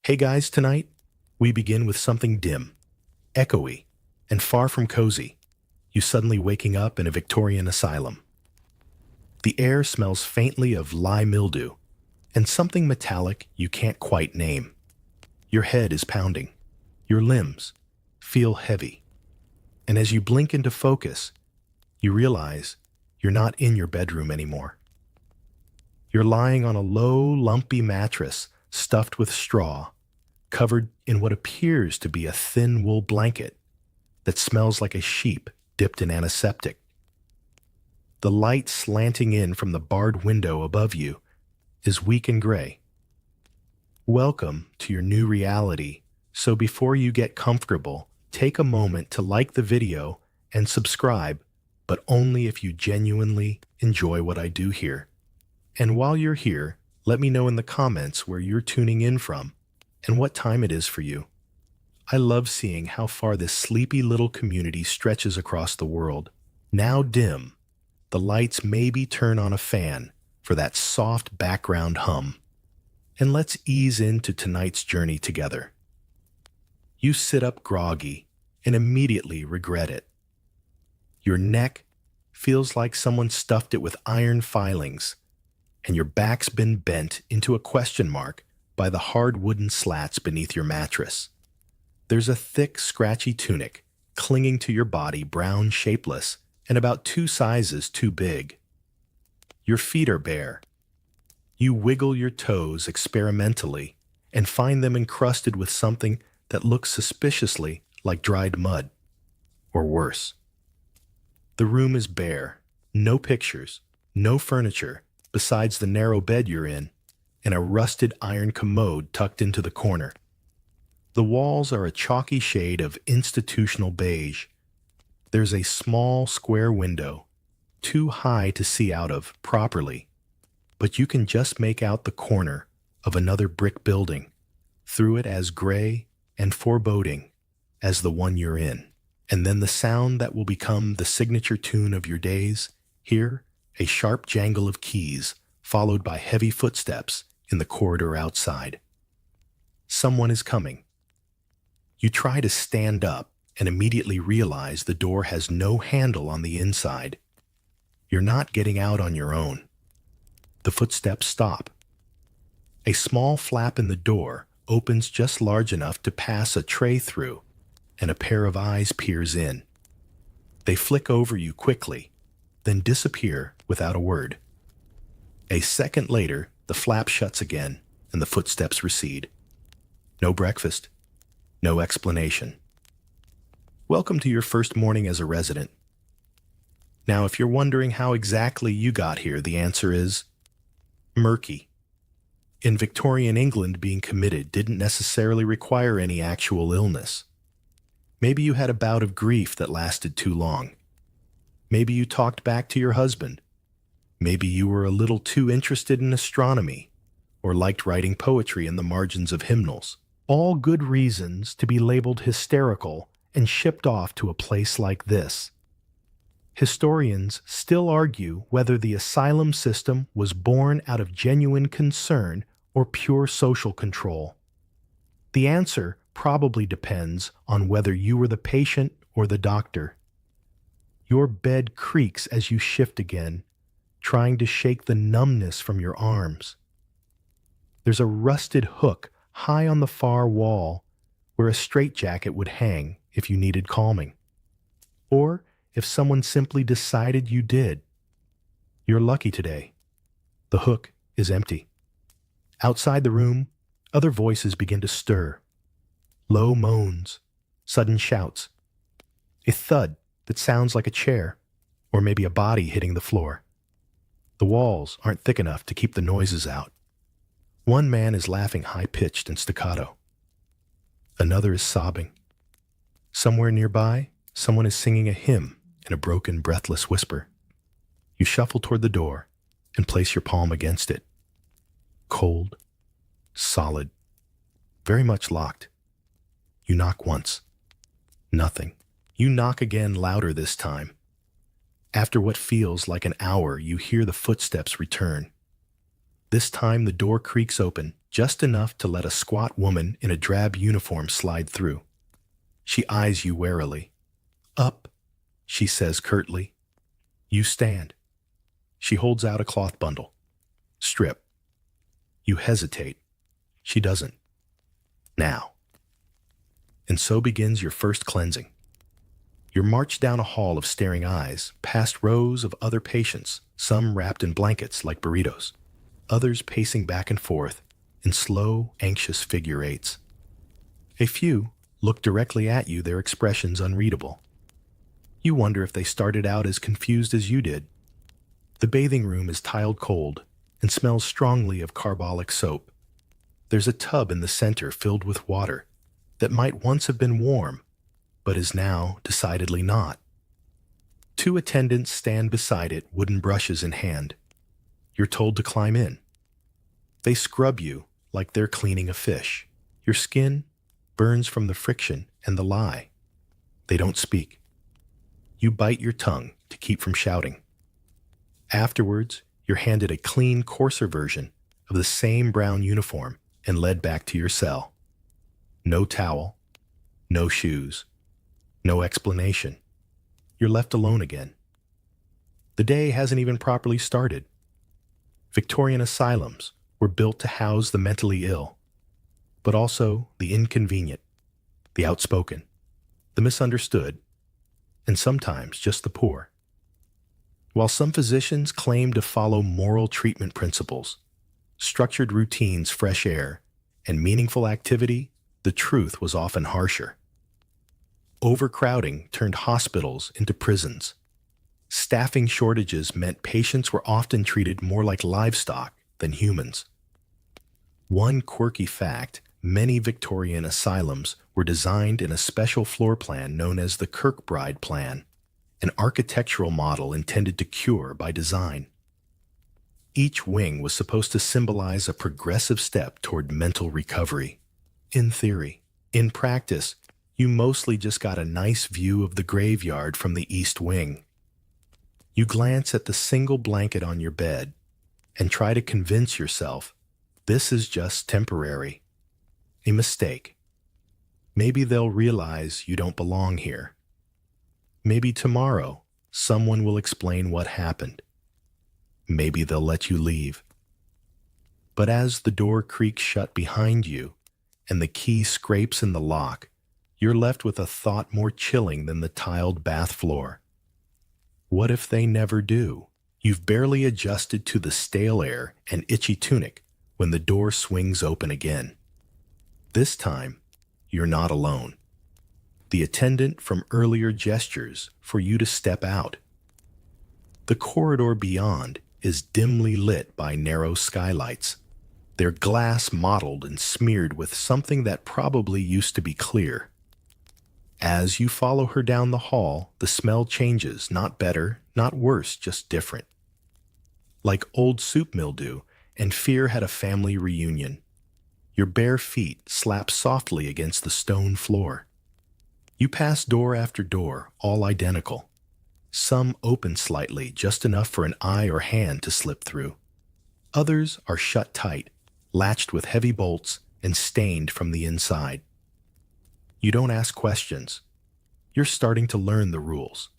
Hey guys, tonight we begin with something dim, echoey, and far from cozy. You suddenly waking up in a Victorian asylum. The air smells faintly of lye mildew and something metallic you can't quite name. Your head is pounding. Your limbs feel heavy. And as you blink into focus, you realize you're not in your bedroom anymore. You're lying on a low, lumpy mattress stuffed with straw, covered in what appears to be a thin wool blanket that smells like a sheep dipped in antiseptic. The light slanting in from the barred window above you is weak and gray. Welcome to your new reality, so before you get comfortable, take a moment to like the video and subscribe, but only if you genuinely enjoy what I do here. And while you're here, let me know in the comments where you're tuning in from and what time it is for you. I love seeing how far this sleepy little community stretches across the world. Now dim, the lights maybe turn on a fan for that soft background hum. And let's ease into tonight's journey together. You sit up groggy and immediately regret it. Your neck feels like someone stuffed it with iron filings, and your back's been bent into a question mark by the hard wooden slats beneath your mattress. There's a thick, scratchy tunic clinging to your body, brown, shapeless, and about 2 sizes too big. Your feet are bare. You wiggle your toes experimentally and find them encrusted with something that looks suspiciously like dried mud, or worse. The room is bare, no pictures, no furniture besides the narrow bed you're in, and a rusted iron commode tucked into the corner. The walls are a chalky shade of institutional beige. There's a small square window, too high to see out of properly, but you can just make out the corner of another brick building, through it as gray and foreboding as the one you're in. And then the sound that will become the signature tune of your days, here, a sharp jangle of keys, followed by heavy footsteps in the corridor outside. Someone is coming. You try to stand up and immediately realize the door has no handle on the inside. You're not getting out on your own. The footsteps stop. A small flap in the door opens just large enough to pass a tray through, and a pair of eyes peers in. They flick over you quickly, then disappear without a word. A second later, the flap shuts again, and the footsteps recede. No breakfast. No explanation. Welcome to your first morning as a resident. Now, if you're wondering how exactly you got here, the answer is murky. In Victorian England, being committed didn't necessarily require any actual illness. Maybe you had a bout of grief that lasted too long. Maybe you talked back to your husband. Maybe you were a little too interested in astronomy or liked writing poetry in the margins of hymnals. All good reasons to be labeled hysterical and shipped off to a place like this. Historians still argue whether the asylum system was born out of genuine concern or pure social control. The answer probably depends on whether you were the patient or the doctor. Your bed creaks as you shift again, trying to shake the numbness from your arms. There's a rusted hook high on the far wall where a straitjacket would hang if you needed calming. Or if someone simply decided you did. You're lucky today. The hook is empty. Outside the room, other voices begin to stir. Low moans, sudden shouts. A thud that sounds like a chair, or maybe a body hitting the floor. The walls aren't thick enough to keep the noises out. One man is laughing high-pitched and staccato. Another is sobbing. Somewhere nearby, someone is singing a hymn in a broken, breathless whisper. You shuffle toward the door and place your palm against it. Cold, solid, very much locked. You knock once. Nothing. You knock again, louder this time. After what feels like an hour, you hear the footsteps return. This time the door creaks open, just enough to let a squat woman in a drab uniform slide through. She eyes you warily. "Up," she says curtly. You stand. She holds out a cloth bundle. "Strip." You hesitate. She doesn't. "Now." And so begins your first cleansing. You're marched down a hall of staring eyes, past rows of other patients, some wrapped in blankets like burritos, others pacing back and forth in slow, anxious figure eights. A few look directly at you, their expressions unreadable. You wonder if they started out as confused as you did. The bathing room is tiled cold and smells strongly of carbolic soap. There's a tub in the center filled with water that might once have been warm, but is now decidedly not. Two attendants stand beside it, wooden brushes in hand. You're told to climb in. They scrub you like they're cleaning a fish. Your skin burns from the friction and the lye. They don't speak. You bite your tongue to keep from shouting. Afterwards, you're handed a clean, coarser version of the same brown uniform and led back to your cell. No towel, no shoes, no explanation. You're left alone again. The day hasn't even properly started. Victorian asylums were built to house the mentally ill, but also the inconvenient, the outspoken, the misunderstood, and sometimes just the poor. While some physicians claim to follow moral treatment principles, structured routines, fresh air, and meaningful activity, the truth was often harsher. Overcrowding turned hospitals into prisons. Staffing shortages meant patients were often treated more like livestock than humans. One quirky fact: many Victorian asylums were designed in a special floor plan known as the Kirkbride Plan, an architectural model intended to cure by design. Each wing was supposed to symbolize a progressive step toward mental recovery. In theory. In practice, you mostly just got a nice view of the graveyard from the East Wing. You glance at the single blanket on your bed and try to convince yourself this is just temporary. A mistake. Maybe they'll realize you don't belong here. Maybe tomorrow someone will explain what happened. Maybe they'll let you leave. But as the door creaks shut behind you and the key scrapes in the lock, you're left with a thought more chilling than the tiled bath floor. What if they never do? You've barely adjusted to the stale air and itchy tunic when the door swings open again. This time, you're not alone. The attendant from earlier gestures for you to step out. The corridor beyond is dimly lit by narrow skylights, their glass mottled and smeared with something that probably used to be clear. As you follow her down the hall, the smell changes, not better, not worse, just different. Like old soup mildew, and fear had a family reunion. Your bare feet slap softly against the stone floor. You pass door after door, all identical. Some open slightly, just enough for an eye or hand to slip through. Others are shut tight, latched with heavy bolts and stained from the inside. You don't ask questions. You're starting to learn the rules.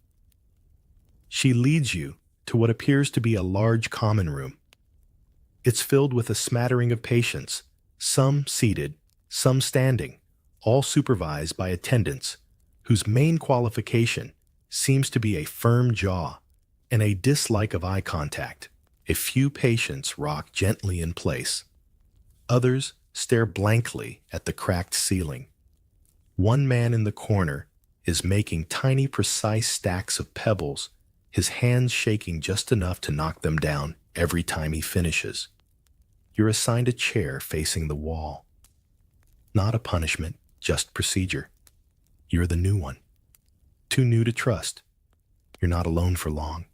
She leads you to what appears to be a large common room. It's filled with a smattering of patients, some seated, some standing, all supervised by attendants whose main qualification seems to be a firm jaw and a dislike of eye contact. A few patients rock gently in place. Others stare blankly at the cracked ceiling. One man in the corner is making tiny, precise stacks of pebbles, his hands shaking just enough to knock them down every time he finishes. You're assigned a chair facing the wall. Not a punishment, just procedure. You're the new one. Too new to trust. You're not alone for long.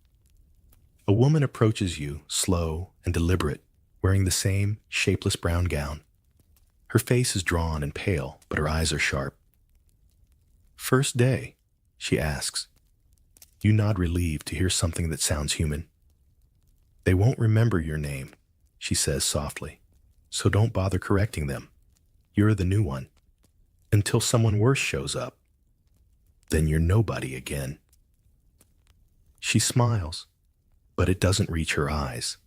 A woman approaches you, slow and deliberate, wearing the same shapeless brown gown. Her face is drawn and pale, but her eyes are sharp. "First day?" she asks. You nod relieved to hear something that sounds human. "They won't remember your name," she says softly. So don't bother correcting them. You're the new one. Until someone worse shows up. Then you're nobody again. She smiles, but it doesn't reach her eyes.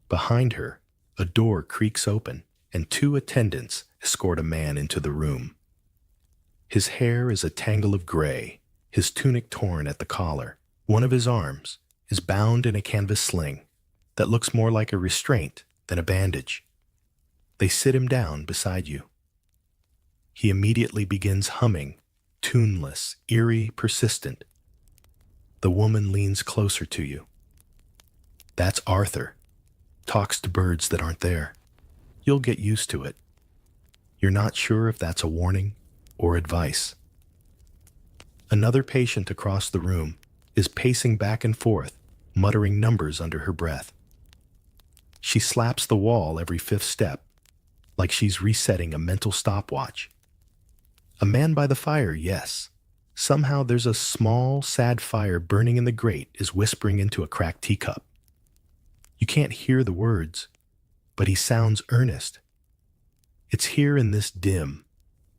Behind her, a door creaks open, and two attendants escort a man into the room. His hair is a tangle of gray, his tunic torn at the collar. One of his arms is bound in a canvas sling that looks more like a restraint than a bandage. They sit him down beside you. He immediately begins humming, tuneless, eerie, persistent. The woman leans closer to you. That's Arthur. Talks to birds that aren't there. You'll get used to it. You're not sure if that's a warning or advice. Another patient across the room is pacing back and forth, muttering numbers under her breath. She slaps the wall every fifth step, like she's resetting a mental stopwatch. A man by the fire, yes. Somehow there's a small, sad fire burning in the grate is whispering into a cracked teacup. You can't hear the words, but he sounds earnest. It's here in this dim,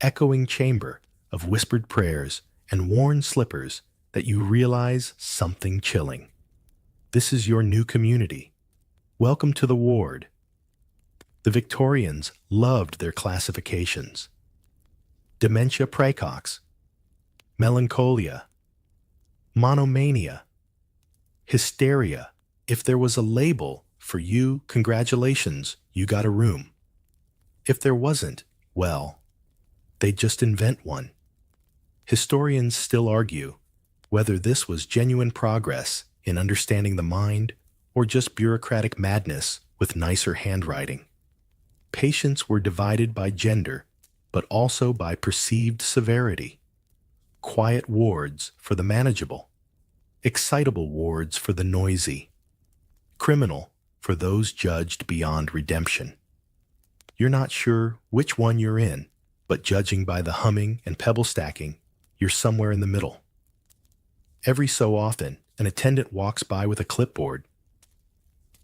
echoing chamber of whispered prayers and worn slippers that you realize something chilling. This is your new community. Welcome to the ward. The Victorians loved their classifications. Dementia praecox, melancholia, monomania, hysteria. If there was a label for you, congratulations, you got a room. If there wasn't, well, they'd just invent one. Historians still argue whether this was genuine progress in understanding the mind or just bureaucratic madness with nicer handwriting. Patients were divided by gender, but also by perceived severity. Quiet wards for the manageable, excitable wards for the noisy, criminal for those judged beyond redemption. You're not sure which one you're in, but judging by the humming and pebble stacking, you're somewhere in the middle. Every so often, an attendant walks by with a clipboard.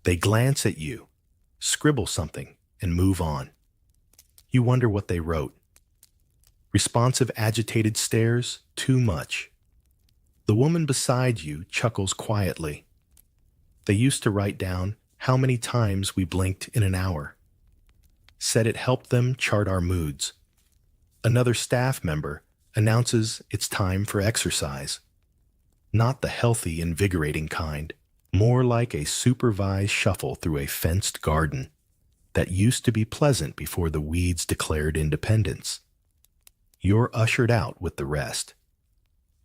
They glance at you, scribble something, and move on. You wonder what they wrote. Responsive, agitated stares, too much. The woman beside you chuckles quietly. They used to write down how many times we blinked in an hour. Said it helped them chart our moods. Another staff member announces it's time for exercise. Not the healthy, invigorating kind, more like a supervised shuffle through a fenced garden that used to be pleasant before the weeds declared independence. You're ushered out with the rest.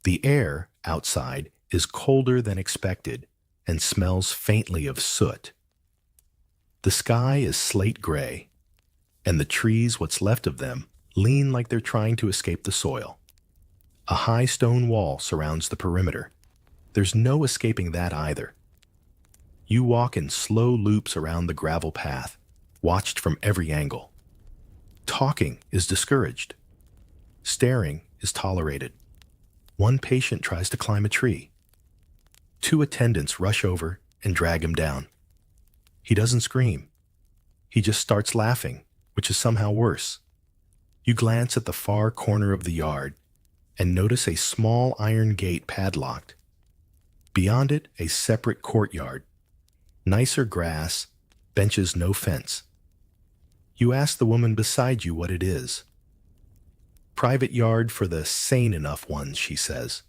The air outside is colder than expected and smells faintly of soot. The sky is slate gray, and the trees, what's left of them, lean like they're trying to escape the soil. A high stone wall surrounds the perimeter. There's no escaping that either. You walk in slow loops around the gravel path, watched from every angle. Talking is discouraged. Staring is tolerated. One patient tries to climb a tree. Two attendants rush over and drag him down. He doesn't scream. He just starts laughing, which is somehow worse. You glance at the far corner of the yard and notice a small iron gate padlocked. Beyond it, a separate courtyard. Nicer grass, benches, no fence. You ask the woman beside you what it is. Private yard for the sane enough ones, she says.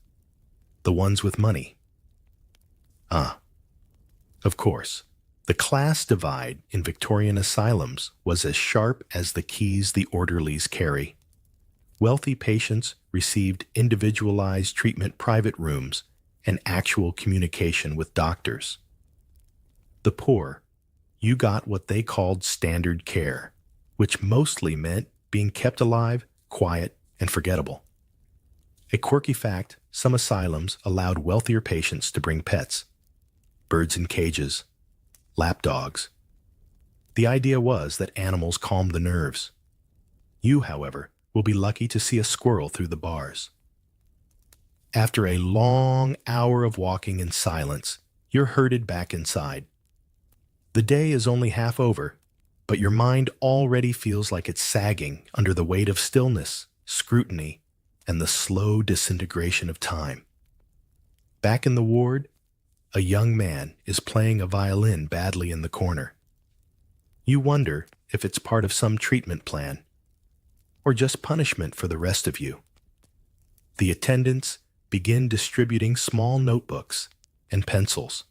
The ones with money. Ah, of course. The class divide in Victorian asylums was as sharp as the keys the orderlies carry. Wealthy patients received individualized treatment, private rooms, and actual communication with doctors. The poor, you got what they called standard care, which mostly meant being kept alive, quiet, and forgettable. A quirky fact, some asylums allowed wealthier patients to bring pets, birds in cages, lap dogs. The idea was that animals calmed the nerves. You, however, will be lucky to see a squirrel through the bars. After a long hour of walking in silence, you're herded back inside. The day is only half over, but your mind already feels like it's sagging under the weight of stillness, scrutiny, and the slow disintegration of time. Back in the ward, a young man is playing a violin badly in the corner. You wonder if it's part of some treatment plan, or just punishment for the rest of you. The attendants begin distributing small notebooks and pencils.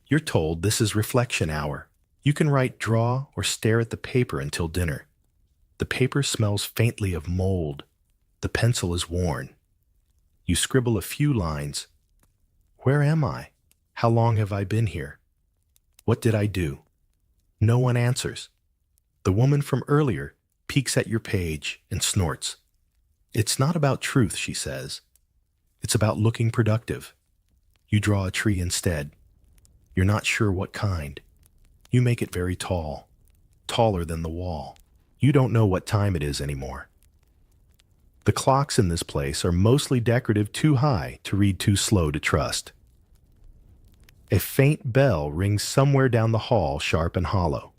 You're told this is reflection hour. You can write, draw, or stare at the paper until dinner. The paper smells faintly of mold. The pencil is worn. You scribble a few lines. Where am I? How long have I been here? What did I do? No one answers. The woman from earlier peeks at your page and snorts. It's not about truth, she says. It's about looking productive. You draw a tree instead. You're not sure what kind. You make it very tall, taller than the wall. You don't know what time it is anymore. The clocks in this place are mostly decorative, too high to read, too slow to trust. A faint bell rings somewhere down the hall, sharp and hollow.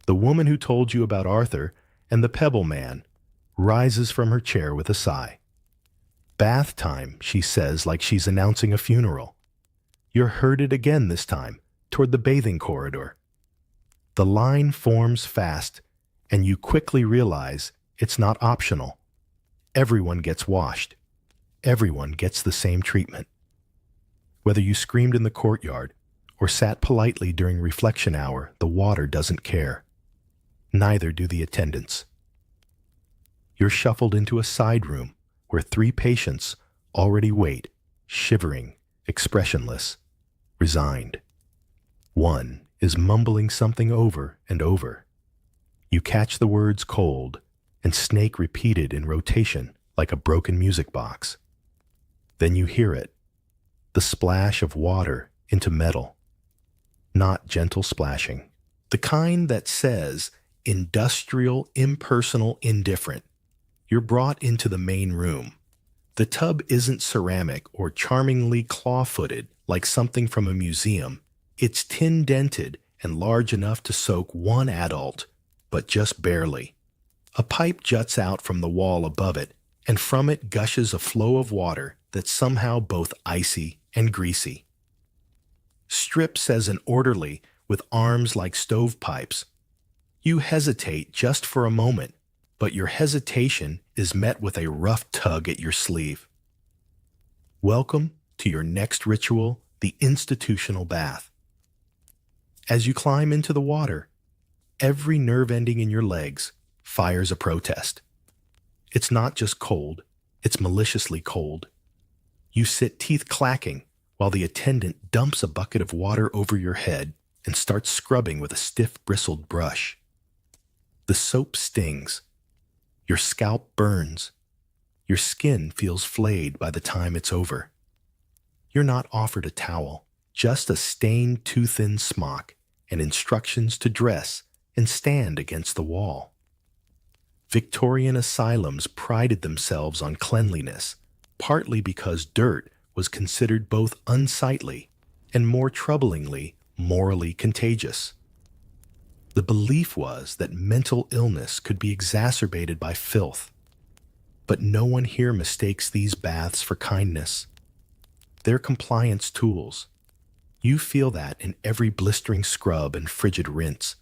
The woman who told you about Arthur and the Pebble Man rises from her chair with a sigh. Bath time, she says, like she's announcing a funeral. You're herded again this time, toward the bathing corridor. The line forms fast, and you quickly realize it's not optional. Everyone gets washed. Everyone gets the same treatment. Whether you screamed in the courtyard or sat politely during reflection hour, the water doesn't care. Neither do the attendants. You're shuffled into a side room where 3 patients already wait, shivering, expressionless, resigned. One is mumbling something over and over. You catch the words cold and snake repeated in rotation like a broken music box. Then you hear it, the splash of water into metal. Not gentle splashing. The kind that says industrial, impersonal, indifferent. You're brought into the main room. The tub isn't ceramic or charmingly claw-footed like something from a museum. It's tin-dented and large enough to soak one adult, but just barely. A pipe juts out from the wall above it, and from it gushes a flow of water that's somehow both icy and greasy. Strip says an orderly with arms like stovepipes. You hesitate just for a moment, but your hesitation is met with a rough tug at your sleeve. Welcome to your next ritual, the institutional bath. As you climb into the water, every nerve ending in your legs fires a protest. It's not just cold, it's maliciously cold. You sit teeth clacking while the attendant dumps a bucket of water over your head and starts scrubbing with a stiff bristled brush. The soap stings. Your scalp burns. Your skin feels flayed by the time it's over. You're not offered a towel, just a stained too-thin smock and instructions to dress and stand against the wall. Victorian asylums prided themselves on cleanliness, partly because dirt was considered both unsightly and, more troublingly, morally contagious. The belief was that mental illness could be exacerbated by filth. But no one here mistakes these baths for kindness. They're compliance tools. You feel that in every blistering scrub and frigid rinse.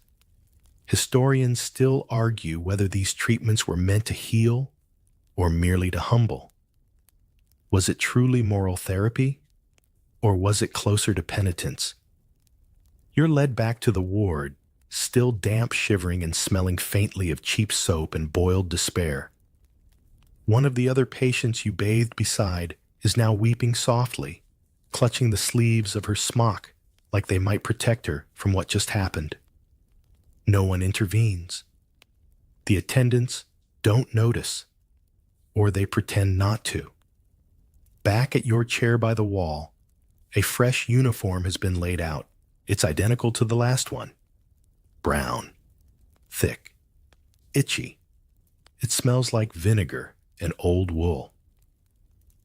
Historians still argue whether these treatments were meant to heal or merely to humble. Was it truly moral therapy, or was it closer to penitence? You're led back to the ward, still damp, shivering, and smelling faintly of cheap soap and boiled despair. One of the other patients you bathed beside is now weeping softly, clutching the sleeves of her smock like they might protect her from what just happened. No one intervenes. The attendants don't notice, or they pretend not to. Back at your chair by the wall, a fresh uniform has been laid out. It's identical to the last one. Brown, thick, itchy. It smells like vinegar and old wool.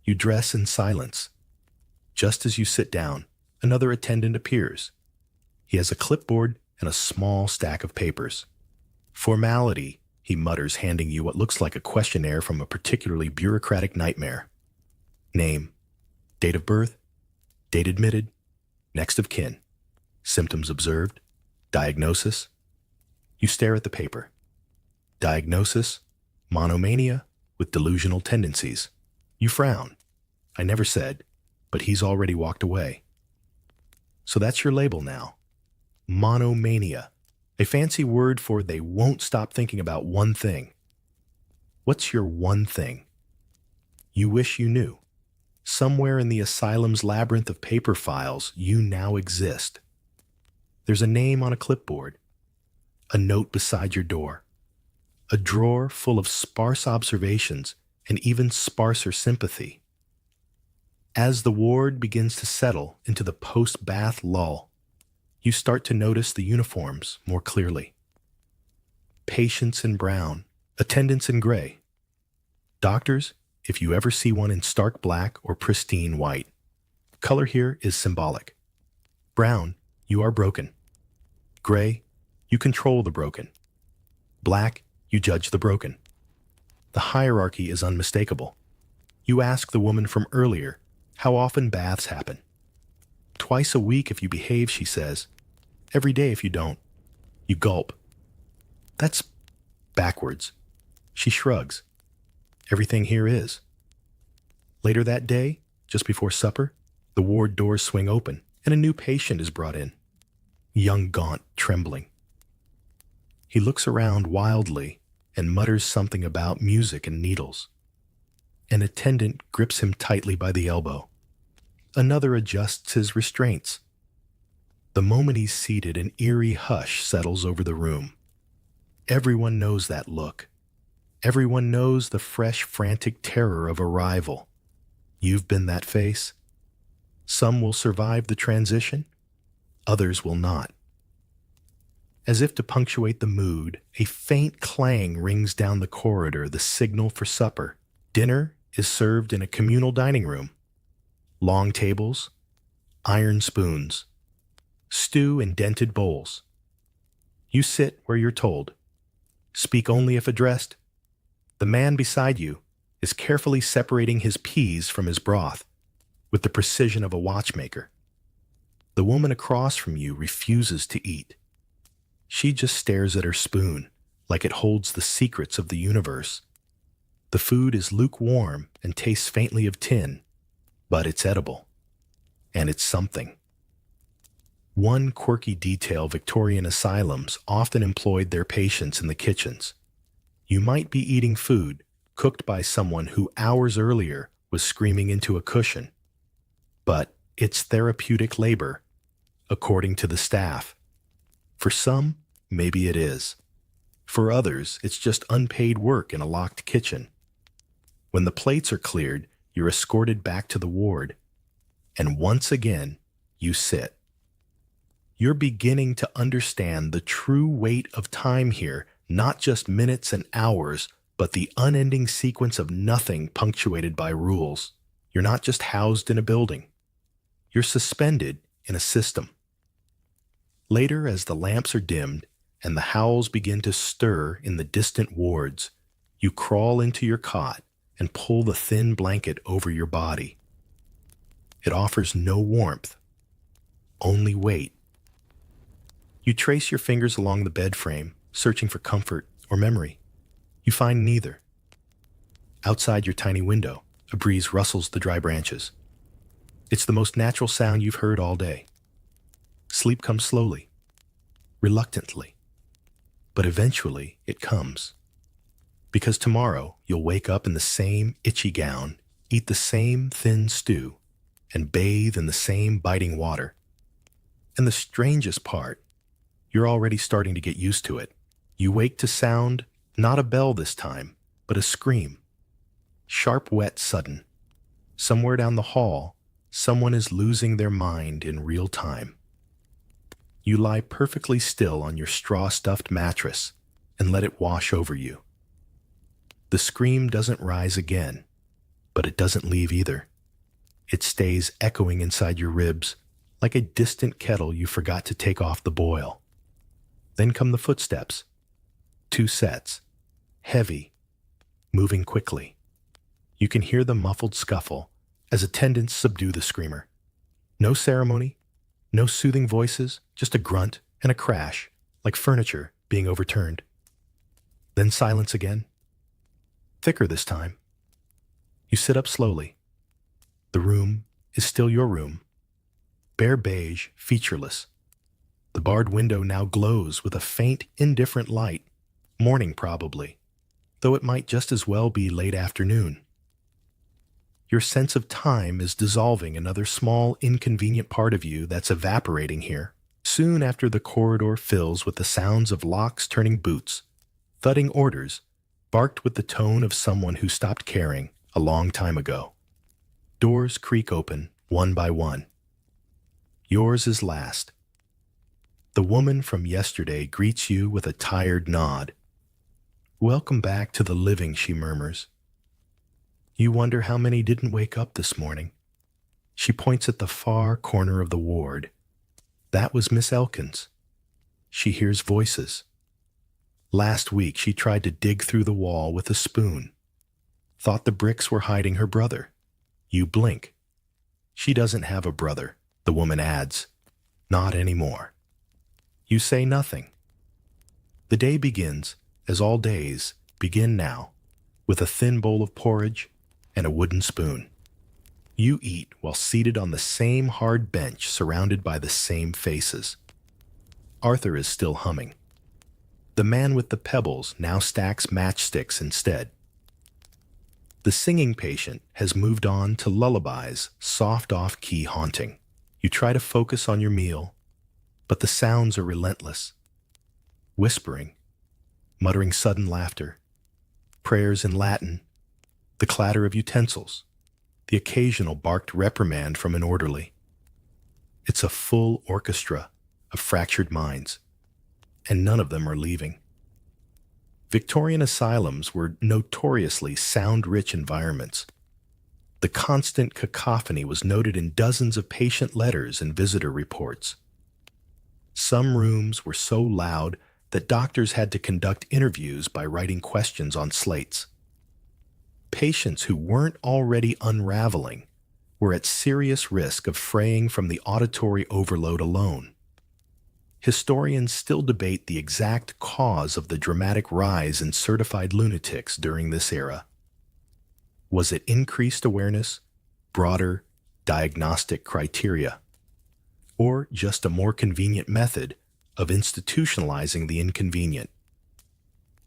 You dress in silence. Just as you sit down, another attendant appears. He has a clipboard and a small stack of papers. Formality, he mutters, handing you what looks like a questionnaire from a particularly bureaucratic nightmare. Name, date of birth, date admitted, next of kin, symptoms observed, diagnosis. You stare at the paper. Diagnosis, monomania with delusional tendencies. You frown. I never said, but he's already walked away. So that's your label now. Monomania, a fancy word for they won't stop thinking about one thing. What's your one thing? You wish you knew. Somewhere in the asylum's labyrinth of paper files, you now exist. There's a name on a clipboard, a note beside your door, a drawer full of sparse observations and even sparser sympathy. As the ward begins to settle into the post-bath lull, you start to notice the uniforms more clearly. Patients in brown, attendants in gray. Doctors, if you ever see one in stark black or pristine white. Color here is symbolic. Brown, you are broken. Gray, you control the broken. Black, you judge the broken. The hierarchy is unmistakable. You ask the woman from earlier how often baths happen. Twice a week if you behave, she says. Every day if you don't. You gulp. That's backwards. She shrugs. Everything here is. Later that day, just before supper, the ward doors swing open and a new patient is brought in. Young, gaunt, trembling. He looks around wildly and mutters something about music and needles. An attendant grips him tightly by the elbow. Another adjusts his restraints. The moment he's seated, an eerie hush settles over the room. Everyone knows that look. Everyone knows the fresh, frantic terror of arrival. You've been that face. Some will survive the transition, others will not. As if to punctuate the mood, a faint clang rings down the corridor, the signal for supper. Dinner is served in a communal dining room. Long tables, iron spoons, stew in dented bowls. You sit where you're told. Speak only if addressed. The man beside you is carefully separating his peas from his broth with the precision of a watchmaker. The woman across from you refuses to eat. She just stares at her spoon like it holds the secrets of the universe. The food is lukewarm and tastes faintly of tin, but it's edible. And it's something. One quirky detail Victorian asylums often employed their patients in the kitchens. You might be eating food cooked by someone who hours earlier was screaming into a cushion. But it's therapeutic labor, according to the staff. For some, maybe it is. For others, it's just unpaid work in a locked kitchen. When the plates are cleared, you're escorted back to the ward. And once again, you sit. You're beginning to understand the true weight of time here, not just minutes and hours, but the unending sequence of nothing punctuated by rules. You're not just housed in a building. You're suspended in a system. Later, as the lamps are dimmed and the howls begin to stir in the distant wards, you crawl into your cot and pull the thin blanket over your body. It offers no warmth, only weight. You trace your fingers along the bed frame, searching for comfort or memory. You find neither. Outside your tiny window, a breeze rustles the dry branches. It's the most natural sound you've heard all day. Sleep comes slowly, reluctantly, but eventually it comes. Because tomorrow you'll wake up in the same itchy gown, eat the same thin stew, and bathe in the same biting water. And the strangest part, you're already starting to get used to it. You wake to sound, not a bell this time, but a scream. Sharp, wet, sudden. Somewhere down the hall, someone is losing their mind in real time. You lie perfectly still on your straw-stuffed mattress and let it wash over you. The scream doesn't rise again, but it doesn't leave either. It stays echoing inside your ribs like a distant kettle you forgot to take off the boil. Then come the footsteps. 2 sets. Heavy, moving quickly. You can hear the muffled scuffle as attendants subdue the screamer. No ceremony, no soothing voices, just a grunt and a crash, like furniture being overturned. Then silence again. Thicker this time. You sit up slowly. The room is still your room. Bare beige, featureless. The barred window now glows with a faint, indifferent light. Morning, probably, though it might just as well be late afternoon. Your sense of time is dissolving another small, inconvenient part of you that's evaporating here, soon after the corridor fills with the sounds of locks turning boots, thudding orders, barked with the tone of someone who stopped caring a long time ago. Doors creak open, one by one. Yours is last. The woman from yesterday greets you with a tired nod. "Welcome back to the living," she murmurs. You wonder how many didn't wake up this morning. She points at the far corner of the ward. That was Miss Elkins. She hears voices. Last week she tried to dig through the wall with a spoon. Thought the bricks were hiding her brother. You blink. She doesn't have a brother, the woman adds. Not anymore. You say nothing. The day begins, as all days begin now, with a thin bowl of porridge and a wooden spoon. You eat while seated on the same hard bench surrounded by the same faces. Arthur is still humming. The man with the pebbles now stacks matchsticks instead. The singing patient has moved on to lullabies, soft off-key haunting. You try to focus on your meal, but the sounds are relentless. Whispering, muttering sudden laughter, prayers in Latin, the clatter of utensils, the occasional barked reprimand from an orderly. It's a full orchestra of fractured minds, and none of them are leaving. Victorian asylums were notoriously sound-rich environments. The constant cacophony was noted in dozens of patient letters and visitor reports. Some rooms were so loud that doctors had to conduct interviews by writing questions on slates. Patients who weren't already unraveling were at serious risk of fraying from the auditory overload alone. Historians still debate the exact cause of the dramatic rise in certified lunatics during this era. Was it increased awareness, broader diagnostic criteria, or just a more convenient method of institutionalizing the inconvenient?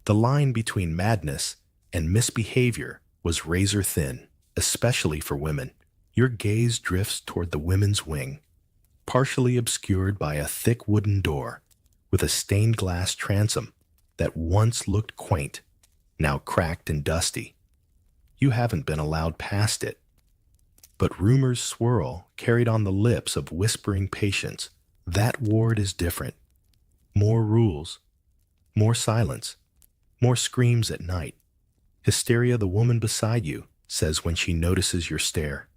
The line between madness and misbehavior was razor thin, especially for women. Your gaze drifts toward the women's wing, partially obscured by a thick wooden door with a stained glass transom that once looked quaint, now cracked and dusty. You haven't been allowed past it. But rumors swirl, carried on the lips of whispering patients. That ward is different. More rules, more silence, more screams at night. Hysteria, the woman beside you says when she notices your stare.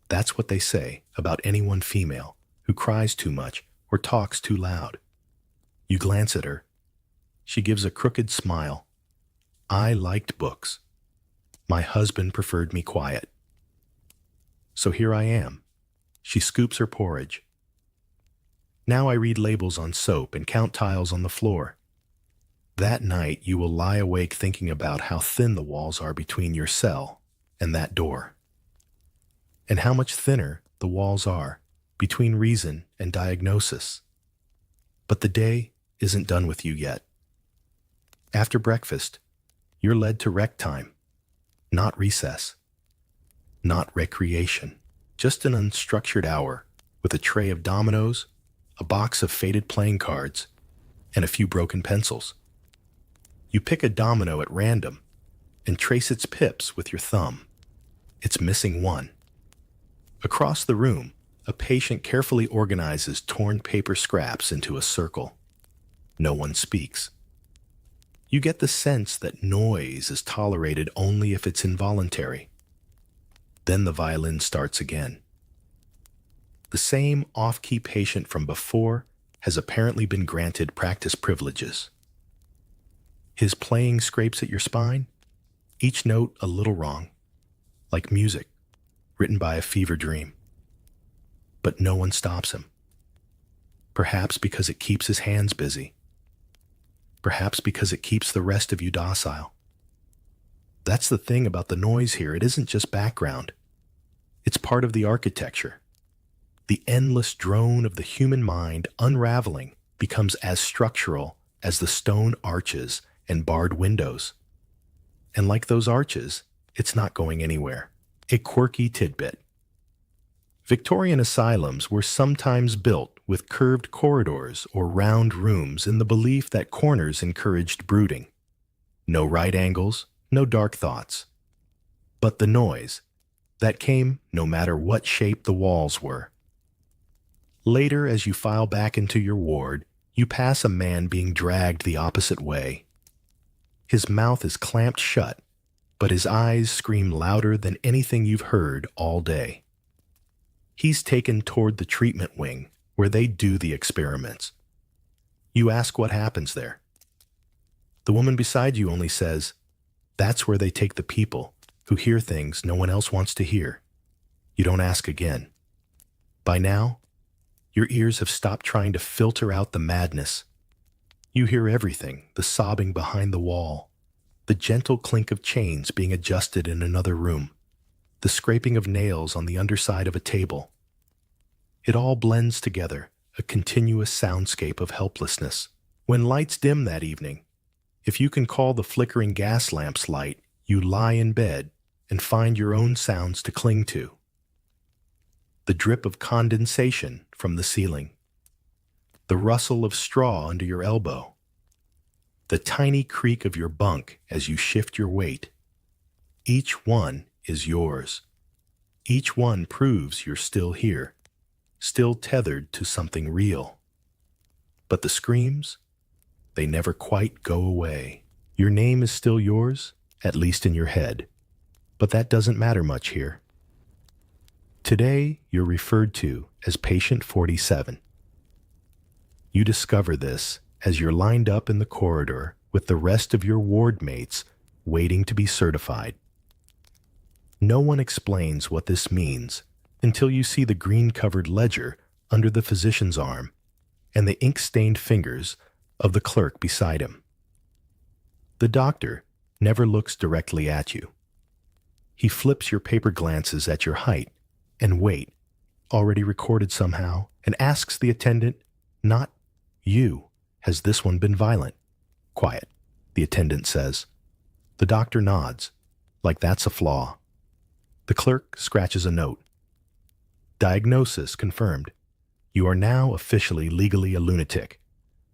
That's what they say about anyone female who cries too much or talks too loud. You glance at her. She gives a crooked smile. I liked books. My husband preferred me quiet. So here I am. She scoops her porridge. Now I read labels on soap and count tiles on the floor. That night you will lie awake thinking about how thin the walls are between your cell and that door, and how much thinner the walls are between reason and diagnosis. But the day isn't done with you yet. After breakfast, you're led to rec time, not recess, not recreation, just an unstructured hour with a tray of dominoes, a box of faded playing cards, and a few broken pencils. You pick a domino at random and trace its pips with your thumb. It's missing one. Across the room, a patient carefully organizes torn paper scraps into a circle. No one speaks. You get the sense that noise is tolerated only if it's involuntary. Then the violin starts again. The same off-key patient from before has apparently been granted practice privileges. His playing scrapes at your spine, each note a little wrong, like music written by a fever dream. But no one stops him. Perhaps because it keeps his hands busy. Perhaps because it keeps the rest of you docile. That's the thing about the noise here. It isn't just background. It's part of the architecture. The endless drone of the human mind unraveling becomes as structural as the stone arches and barred windows. And like those arches, it's not going anywhere. A quirky tidbit. Victorian asylums were sometimes built with curved corridors or round rooms in the belief that corners encouraged brooding. No right angles, no dark thoughts. But the noise, that came no matter what shape the walls were. Later, as you file back into your ward, you pass a man being dragged the opposite way. His mouth is clamped shut, but his eyes scream louder than anything you've heard all day. He's taken toward the treatment wing, where they do the experiments. You ask what happens there. The woman beside you only says, "That's where they take the people who hear things no one else wants to hear." You don't ask again. By now, your ears have stopped trying to filter out the madness. You hear everything, the sobbing behind the wall, the gentle clink of chains being adjusted in another room, the scraping of nails on the underside of a table. It all blends together, a continuous soundscape of helplessness. When lights dim that evening, if you can call the flickering gas lamp's light, you lie in bed and find your own sounds to cling to. The drip of condensation from the ceiling, the rustle of straw under your elbow, the tiny creak of your bunk as you shift your weight. Each one is yours. Each one proves you're still here, still tethered to something real. But the screams, they never quite go away. Your name is still yours, at least in your head. But that doesn't matter much here. Today, you're referred to as Patient 47. You discover this as you're lined up in the corridor with the rest of your ward mates waiting to be certified. No one explains what this means until you see the green-covered ledger under the physician's arm and the ink-stained fingers of the clerk beside him. The doctor never looks directly at you. He flips your paper glances at your height and weight, already recorded somehow, and asks the attendant, "Not you. Has this one been violent?" "Quiet," the attendant says. The doctor nods, like that's a flaw. The clerk scratches a note. Diagnosis confirmed. You are now officially legally a lunatic.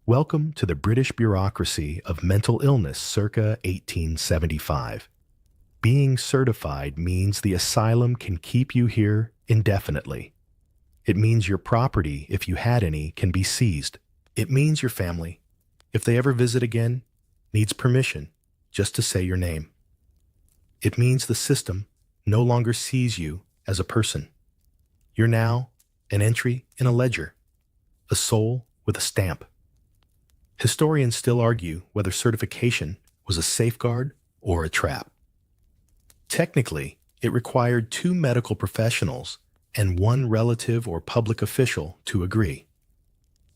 Welcome to the British bureaucracy of mental illness circa 1875. Being certified means the asylum can keep you here indefinitely. It means your property, if you had any, can be seized. It means your family, if they ever visit again, needs permission just to say your name. It means the system no longer sees you as a person. You're now an entry in a ledger, a soul with a stamp. Historians still argue whether certification was a safeguard or a trap. Technically, it required 2 medical professionals and 1 relative or public official to agree.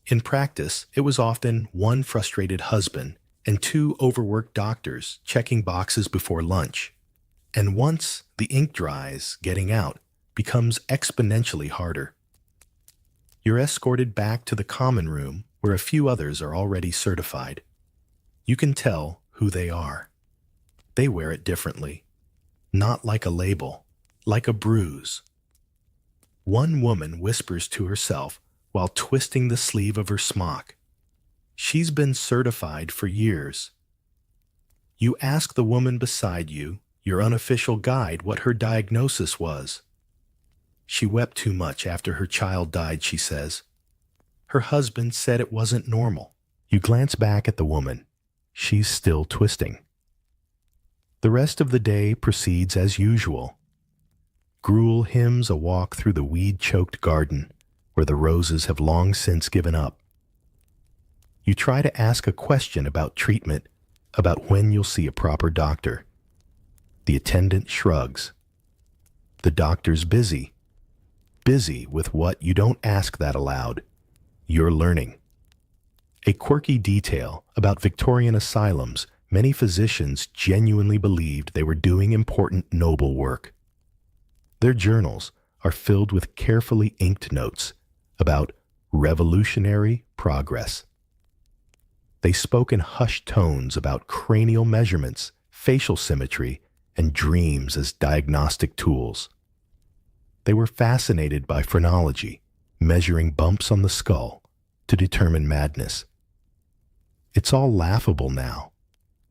In practice, it was often 1 frustrated husband and 2 overworked doctors checking boxes before lunch. And once the ink dries, getting out becomes exponentially harder. You're escorted back to the common room where a few others are already certified. You can tell who they are. They wear it differently. Not like a label, like a bruise. One woman whispers to herself while twisting the sleeve of her smock. She's been certified for years. You ask the woman beside you, your unofficial guide, what her diagnosis was. She wept too much after her child died, she says. Her husband said it wasn't normal. You glance back at the woman. She's still twisting. The rest of the day proceeds as usual. Gruel hymns a walk through the weed-choked garden, where the roses have long since given up. You try to ask a question about treatment, about when you'll see a proper doctor. The attendant shrugs. The doctor's busy. Busy with what? You don't ask that aloud. You're learning. A quirky detail about Victorian asylums: many physicians genuinely believed they were doing important, noble work. Their journals are filled with carefully inked notes about revolutionary progress. They spoke in hushed tones about cranial measurements, facial symmetry, and dreams as diagnostic tools. They were fascinated by phrenology, measuring bumps on the skull to determine madness. It's all laughable now,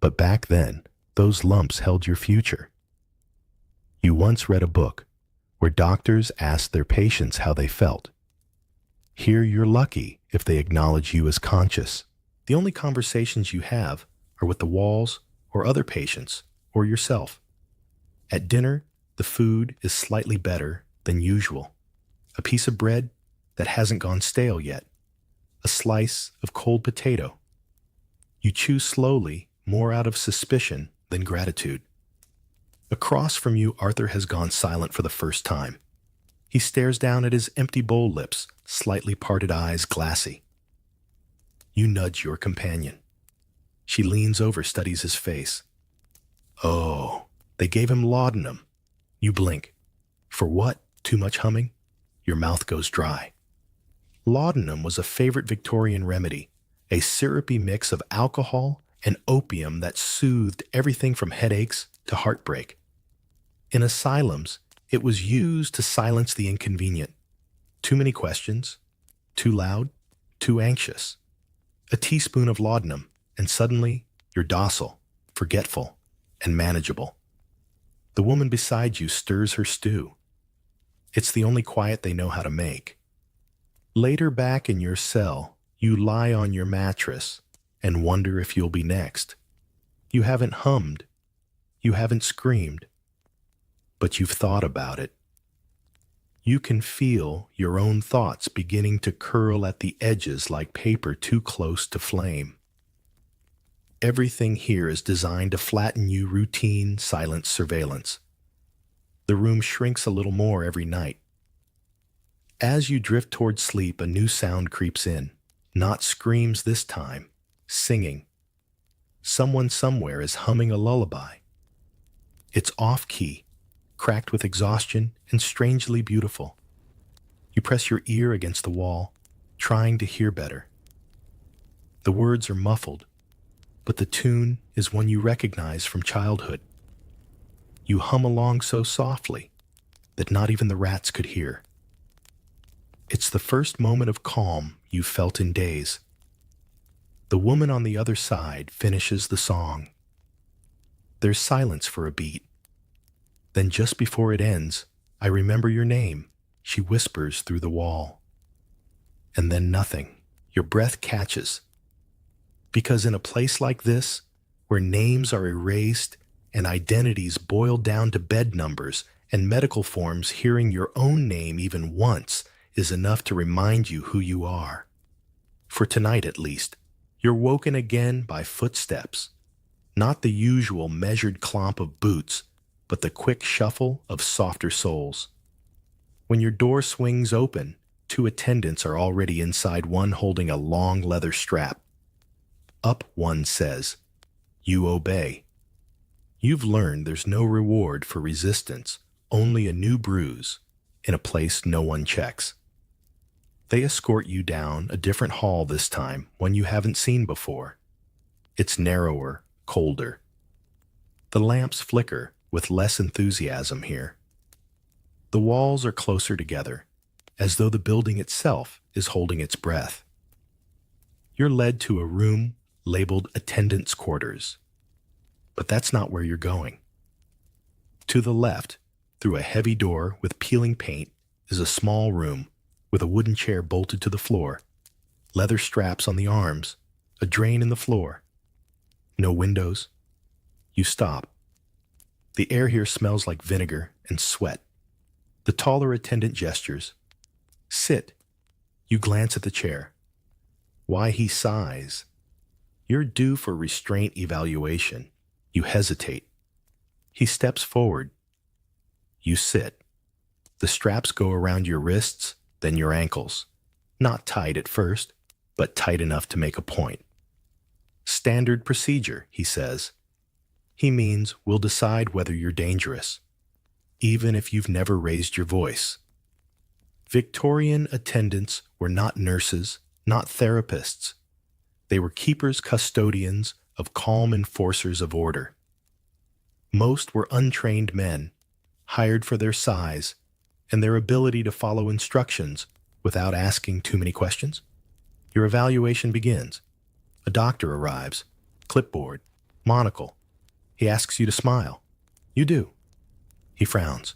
but back then, those lumps held your future. You once read a book where doctors asked their patients how they felt. Here you're lucky if they acknowledge you as conscious. The only conversations you have are with the walls or other patients or yourself. At dinner, the food is slightly better than usual. A piece of bread that hasn't gone stale yet. A slice of cold potato. You chew slowly, more out of suspicion than gratitude. Across from you, Arthur has gone silent for the first time. He stares down at his empty bowl lips, slightly parted eyes glassy. You nudge your companion. She leans over, studies his face. Oh, they gave him laudanum. You blink. For what? Too much humming? Your mouth goes dry. Laudanum was a favorite Victorian remedy, a syrupy mix of alcohol and opium that soothed everything from headaches to heartbreak. In asylums, it was used to silence the inconvenient. Too many questions, too loud, too anxious. A teaspoon of laudanum, and suddenly you're docile, forgetful, and manageable. The woman beside you stirs her stew. It's the only quiet they know how to make. Later, back in your cell, you lie on your mattress and wonder if you'll be next. You haven't hummed. You haven't screamed. But you've thought about it. You can feel your own thoughts beginning to curl at the edges like paper too close to flame. Everything here is designed to flatten you: routine, silent surveillance. The room shrinks a little more every night. As you drift toward sleep, a new sound creeps in. Not screams this time, singing. Someone somewhere is humming a lullaby. It's off-key, cracked with exhaustion and strangely beautiful. You press your ear against the wall, trying to hear better. The words are muffled, but the tune is one you recognize from childhood. You hum along so softly that not even the rats could hear. It's the first moment of calm you've felt in days. The woman on the other side finishes the song. There's silence for a beat. Then just before it ends, "I remember your name," she whispers through the wall. And then nothing. Your breath catches. Because in a place like this, where names are erased and identities boiled down to bed numbers and medical forms, hearing your own name even once is enough to remind you who you are. For tonight at least, you're woken again by footsteps. Not the usual measured clomp of boots, but the quick shuffle of softer soles. When your door swings open, 2 attendants are already inside, one holding a long leather strap. Up, one says. You obey. You've learned there's no reward for resistance, only a new bruise, in a place no one checks. They escort you down a different hall this time, one you haven't seen before. It's narrower, colder. The lamps flicker with less enthusiasm here. The walls are closer together, as though the building itself is holding its breath. You're led to a room labeled attendants' quarters. But that's not where you're going. To the left, through a heavy door with peeling paint, is a small room with a wooden chair bolted to the floor, leather straps on the arms, a drain in the floor. No windows. You stop. The air here smells like vinegar and sweat. The taller attendant gestures. Sit. You glance at the chair. Why he sighs. You're due for restraint evaluation. You hesitate. He steps forward. You sit. The straps go around your wrists, then your ankles. Not tight at first, but tight enough to make a point. Standard procedure, he says. He means we'll decide whether you're dangerous, even if you've never raised your voice. Victorian attendants were not nurses, not therapists. They were keepers, custodians of calm enforcers of order. Most were untrained men, hired for their size and their ability to follow instructions without asking too many questions. Your evaluation begins. A doctor arrives, clipboard, monocle. He asks you to smile. You do. He frowns.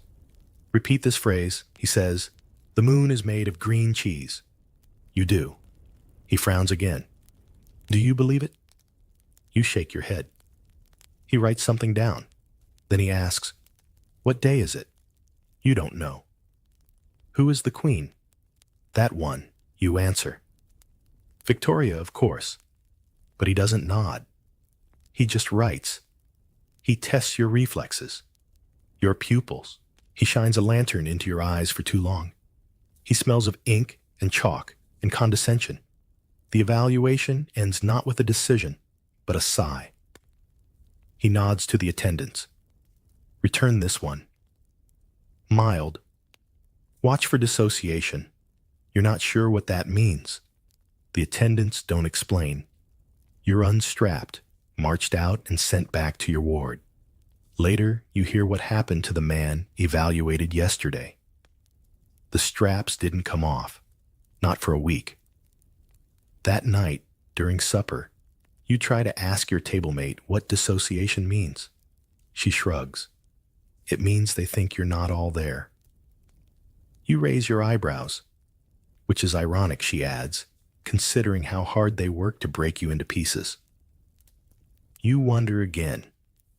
Repeat this phrase. He says, "The moon is made of green cheese." You do. He frowns again. Do you believe it? You shake your head. He writes something down. Then he asks, "What day is it?" You don't know. "Who is the queen?" "That one," you answer. "Victoria, of course." But he doesn't nod. He just writes. He tests your reflexes, your pupils. He shines a lantern into your eyes for too long. He smells of ink and chalk and condescension. The evaluation ends not with a decision, but a sigh. He nods to the attendants. Return this one. Mild. Watch for dissociation. You're not sure what that means. The attendants don't explain. You're unstrapped, marched out, and sent back to your ward. Later, you hear what happened to the man evaluated yesterday. The straps didn't come off, not for a week. That night, during supper, you try to ask your tablemate what dissociation means. She shrugs. It means they think you're not all there. You raise your eyebrows, which is ironic, she adds, considering how hard they work to break you into pieces. You wonder again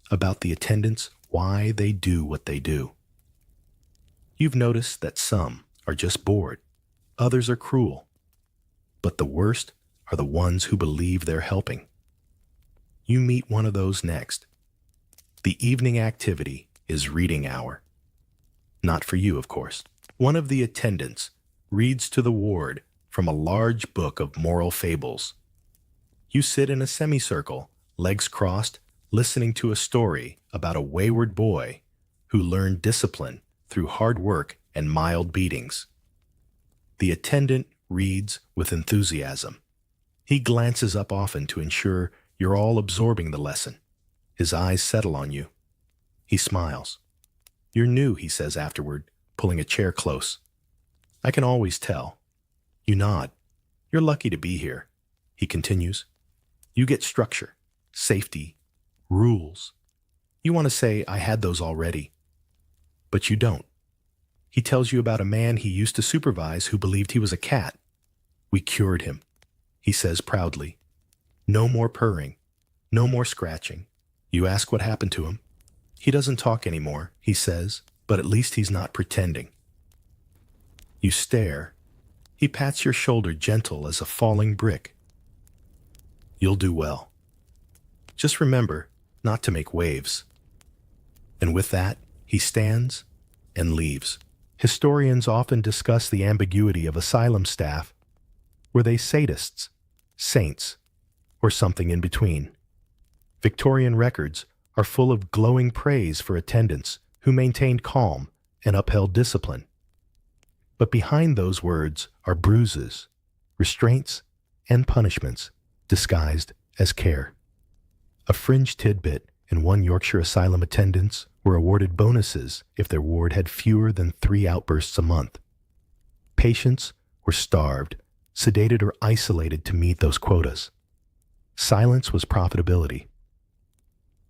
about the attendants, why they do what they do. You've noticed that some are just bored, others are cruel, but the worst are the ones who believe they're helping. You meet one of those next. The evening activity is reading hour. Not for you, of course. One of the attendants reads to the ward from a large book of moral fables. You sit in a semicircle, legs crossed, listening to a story about a wayward boy who learned discipline through hard work and mild beatings. The attendant reads with enthusiasm. He glances up often to ensure you're all absorbing the lesson. His eyes settle on you. He smiles. You're new, he says afterward, pulling a chair close. I can always tell. You nod. You're lucky to be here, he continues. You get structure, safety, rules. You want to say, I had those already. But you don't. He tells you about a man he used to supervise who believed he was a cat. We cured him, he says proudly. No more purring, no more scratching. You ask what happened to him. He doesn't talk anymore, he says, but at least he's not pretending. You stare. He pats your shoulder gentle as a falling brick. You'll do well. Just remember not to make waves. And with that, he stands and leaves. Historians often discuss the ambiguity of asylum staff. Were they sadists, saints, or something in between? Victorian records are full of glowing praise for attendants who maintained calm and upheld discipline. But behind those words are bruises, restraints, and punishments disguised as care. A fringe tidbit in one Yorkshire asylum attendants were awarded bonuses if their ward had fewer than 3 outbursts a month. Patients were starved, sedated, or isolated to meet those quotas. Silence was profitability.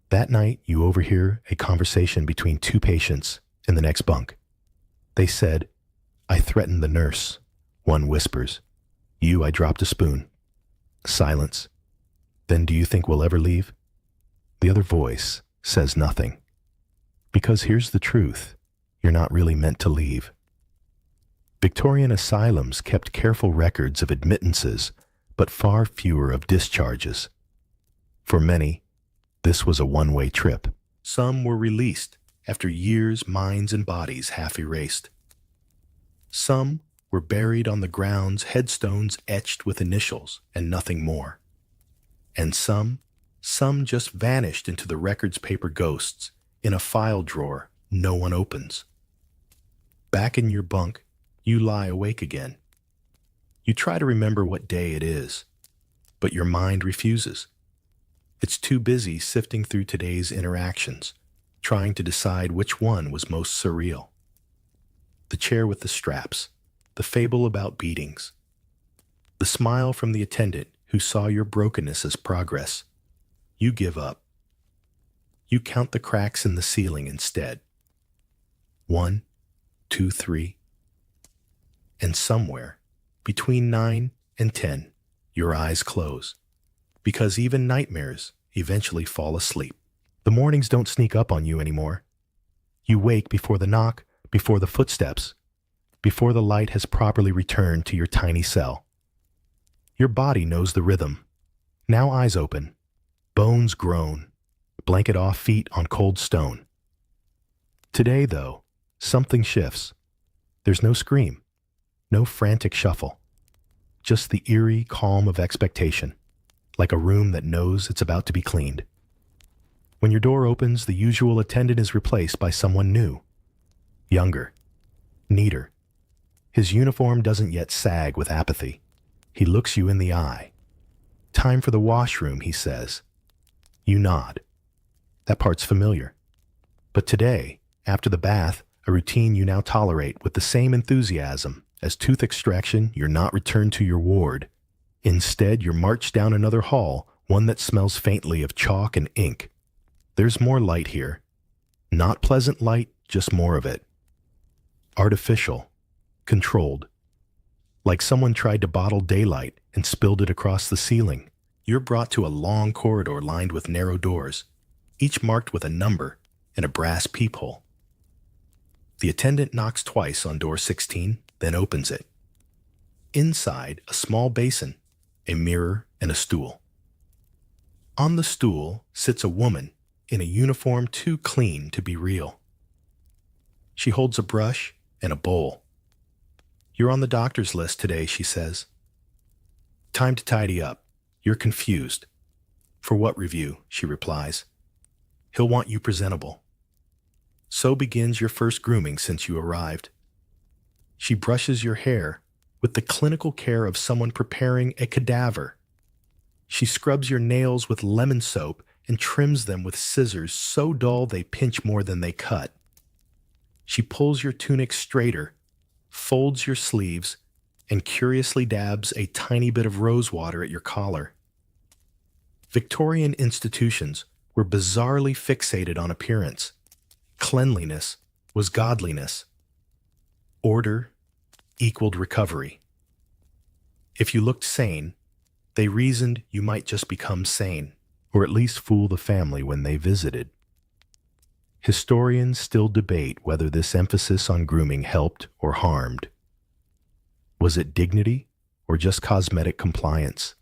That night, you overhear a conversation between 2 patients in the next bunk. They said, I threatened the nurse. One whispers, I dropped a spoon. Silence. Then do you think we'll ever leave? The other voice says nothing. Because here's the truth. You're not really meant to leave. Victorian asylums kept careful records of admittances, but far fewer of discharges. For many, this was a one-way trip. Some were released after years, minds and bodies half erased. Some were buried on the grounds, headstones etched with initials and nothing more. And some just vanished into the record's paper ghosts in a file drawer no one opens. Back in your bunk, you lie awake again. You try to remember what day it is, but your mind refuses. It's too busy sifting through today's interactions, trying to decide which one was most surreal. The chair with the straps, the fable about beatings, the smile from the attendant who saw your brokenness as progress. You give up. You count the cracks in the ceiling instead. 1, 2, 3. And somewhere, between 9 and 10, your eyes close. Because even nightmares eventually fall asleep. The mornings don't sneak up on you anymore. You wake before the knock, before the footsteps, before the light has properly returned to your tiny cell. Your body knows the rhythm. Now eyes open, bones groan, blanket off feet on cold stone. Today, though, something shifts. There's no scream, no frantic shuffle, just the eerie calm of expectation, like a room that knows it's about to be cleaned. When your door opens, the usual attendant is replaced by someone new, younger, neater. His uniform doesn't yet sag with apathy. He looks you in the eye. "Time for the washroom," he says. You nod. That part's familiar. But today, after the bath, a routine you now tolerate with the same enthusiasm as tooth extraction, you're not returned to your ward. Instead, you're marched down another hall, one that smells faintly of chalk and ink. There's more light here. Not pleasant light, just more of it. Artificial. Controlled. Like someone tried to bottle daylight and spilled it across the ceiling. You're brought to a long corridor lined with narrow doors, each marked with a number and a brass peephole. The attendant knocks twice on door 16, then opens it. Inside, a small basin, a mirror, and a stool. On the stool sits a woman in a uniform too clean to be real. She holds a brush and a bowl. "You're on the doctor's list today," she says. "Time to tidy up. You're confused." "For what review?" she replies. "He'll want you presentable." So begins your first grooming since you arrived. She brushes your hair with the clinical care of someone preparing a cadaver. She scrubs your nails with lemon soap and trims them with scissors so dull they pinch more than they cut. She pulls your tunic straighter, folds your sleeves, and curiously dabs a tiny bit of rose water at your collar. Victorian institutions were bizarrely fixated on appearance. Cleanliness was godliness. Order equaled recovery. If you looked sane, they reasoned you might just become sane, or at least fool the family when they visited. Historians still debate whether this emphasis on grooming helped or harmed. Was it dignity or just cosmetic compliance?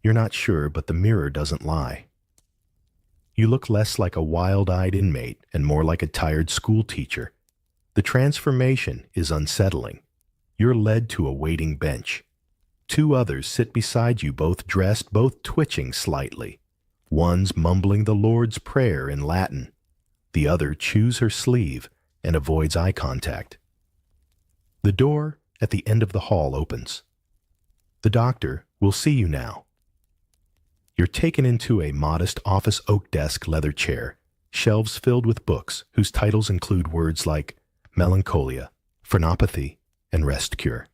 You're not sure, but the mirror doesn't lie. You look less like a wild-eyed inmate and more like a tired schoolteacher. The transformation is unsettling. You're led to a waiting bench. Two others sit beside you, both dressed, both twitching slightly. One's mumbling the Lord's Prayer in Latin. The other chews her sleeve and avoids eye contact. The door at the end of the hall opens. The doctor will see you now. You're taken into a modest office oak desk leather chair, shelves filled with books whose titles include words like melancholia, phrenopathy, and rest cure.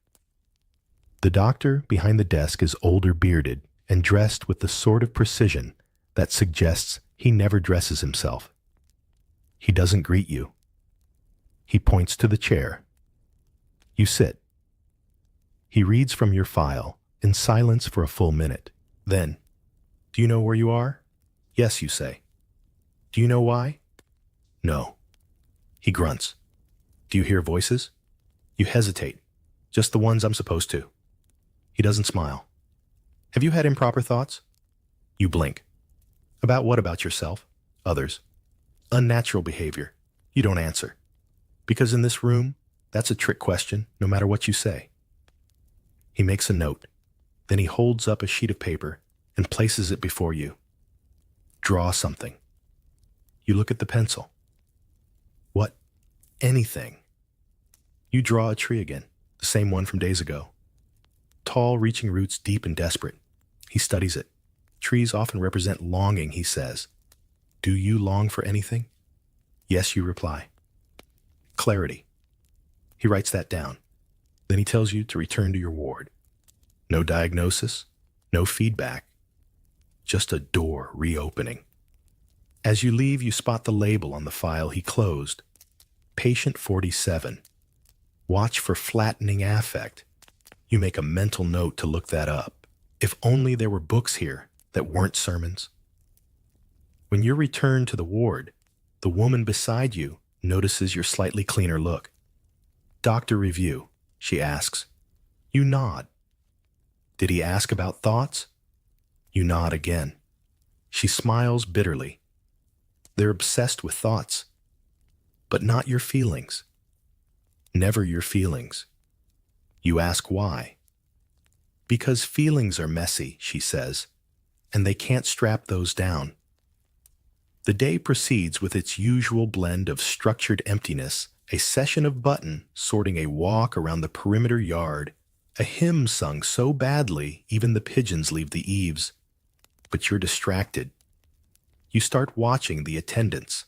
The doctor behind the desk is older, bearded, and dressed with the sort of precision that suggests he never dresses himself. He doesn't greet you. He points to the chair. You sit. He reads from your file in silence for a full minute. Then, "Do you know where you are?" "Yes," you say. "Do you know why?" "No." He grunts. "Do you hear voices?" You hesitate. Just the ones I'm supposed to. He doesn't smile. Have you had improper thoughts? You blink. About what about yourself? Others. Unnatural behavior. You don't answer. Because in this room, that's a trick question, no matter what you say. He makes a note. Then he holds up a sheet of paper and places it before you. Draw something. You look at the pencil. What? Anything. You draw a tree again, the same one from days ago. Tall, reaching roots deep and desperate. He studies it. Trees often represent longing, he says. Do you long for anything? Yes, you reply. Clarity. He writes that down. Then he tells you to return to your ward. No diagnosis, no feedback. Just a door reopening. As you leave, you spot the label on the file he closed. Patient 47. Watch for flattening affect. You make a mental note to look that up. If only there were books here that weren't sermons. When you return to the ward, the woman beside you notices your slightly cleaner look. Doctor review, she asks. You nod. Did he ask about thoughts? You nod again. She smiles bitterly. They're obsessed with thoughts, but not your feelings. Never your feelings. You ask why. Because feelings are messy, she says, and they can't strap those down. The day proceeds with its usual blend of structured emptiness, a session of button sorting a walk around the perimeter yard, a hymn sung so badly even the pigeons leave the eaves. But you're distracted. You start watching the attendants.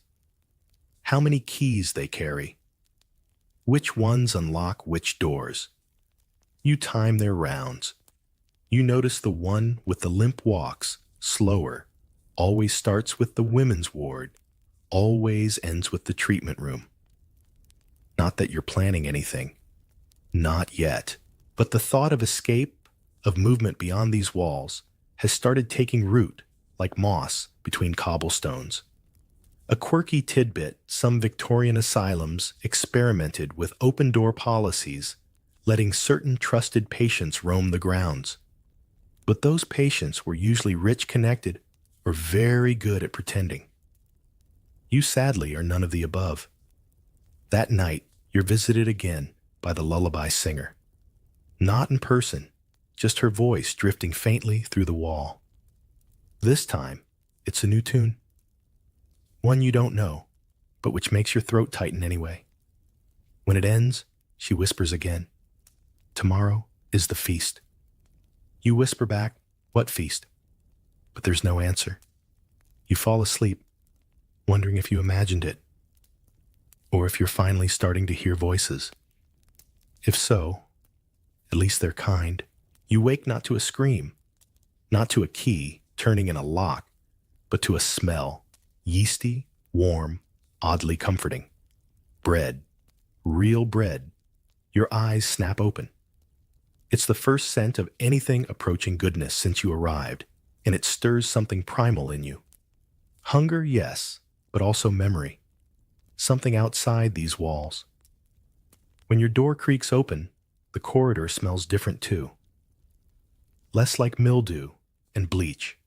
How many keys they carry. Which ones unlock which doors. You time their rounds. You notice the one with the limp walks, slower, always starts with the women's ward, always ends with the treatment room. Not that you're planning anything. Not yet. But the thought of escape, of movement beyond these walls, has started taking root, like moss, between cobblestones. A quirky tidbit, some Victorian asylums experimented with open-door policies, letting certain trusted patients roam the grounds. But those patients were usually rich connected or very good at pretending. You sadly are none of the above. That night, you're visited again by the lullaby singer. Not in person, just her voice drifting faintly through the wall. This time, it's a new tune. One you don't know, but which makes your throat tighten anyway. When it ends, she whispers again. Tomorrow is the feast. You whisper back, what feast? But there's no answer. You fall asleep, wondering if you imagined it, or if you're finally starting to hear voices. If so, at least they're kind. You wake not to a scream, not to a key turning in a lock, but to a smell, yeasty, warm, oddly comforting. Bread, real bread. Your eyes snap open. It's the first scent of anything approaching goodness since you arrived, and it stirs something primal in you. Hunger, yes, but also memory. Something outside these walls. When your door creaks open, the corridor smells different too. Less like mildew and bleach,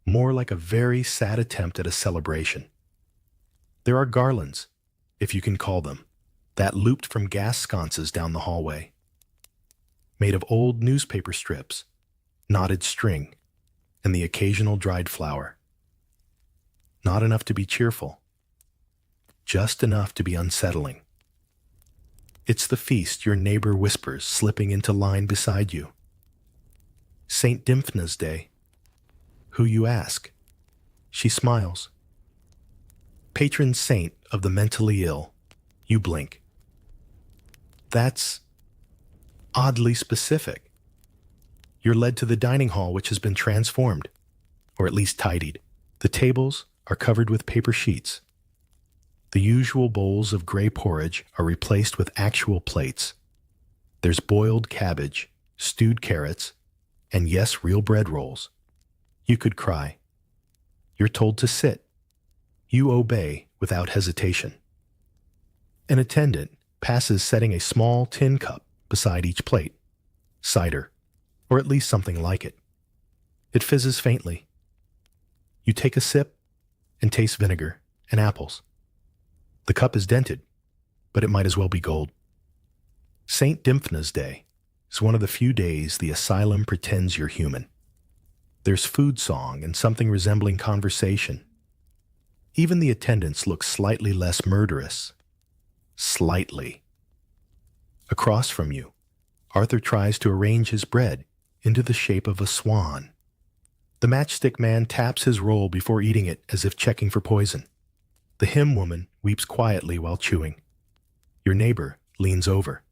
more like a very sad attempt at a celebration. There are garlands, if you can call them, that looped from gas sconces down the hallway. Made of old newspaper strips, knotted string, and the occasional dried flower. Not enough to be cheerful, just enough to be unsettling. It's the feast your neighbor whispers, slipping into line beside you. St. Dymphna's Day. Who you ask? She smiles. Patron saint of the mentally ill. You blink. That's oddly specific. You're led to the dining hall, which has been transformed, or at least tidied. The tables are covered with paper sheets. The usual bowls of gray porridge are replaced with actual plates. There's boiled cabbage, stewed carrots, and yes, real bread rolls. You could cry. You're told to sit. You obey without hesitation. An attendant, passes setting a small tin cup beside each plate. Cider, or at least something like it. It fizzes faintly. You take a sip and taste vinegar and apples. The cup is dented, but it might as well be gold. St. Dymphna's Day is one of the few days the asylum pretends you're human. There's food song and something resembling conversation. Even the attendants look slightly less murderous. Slightly. Across from you, Arthur tries to arrange his bread into the shape of a swan. The matchstick man taps his roll before eating it as if checking for poison. The hymn woman weeps quietly while chewing. Your neighbor leans over.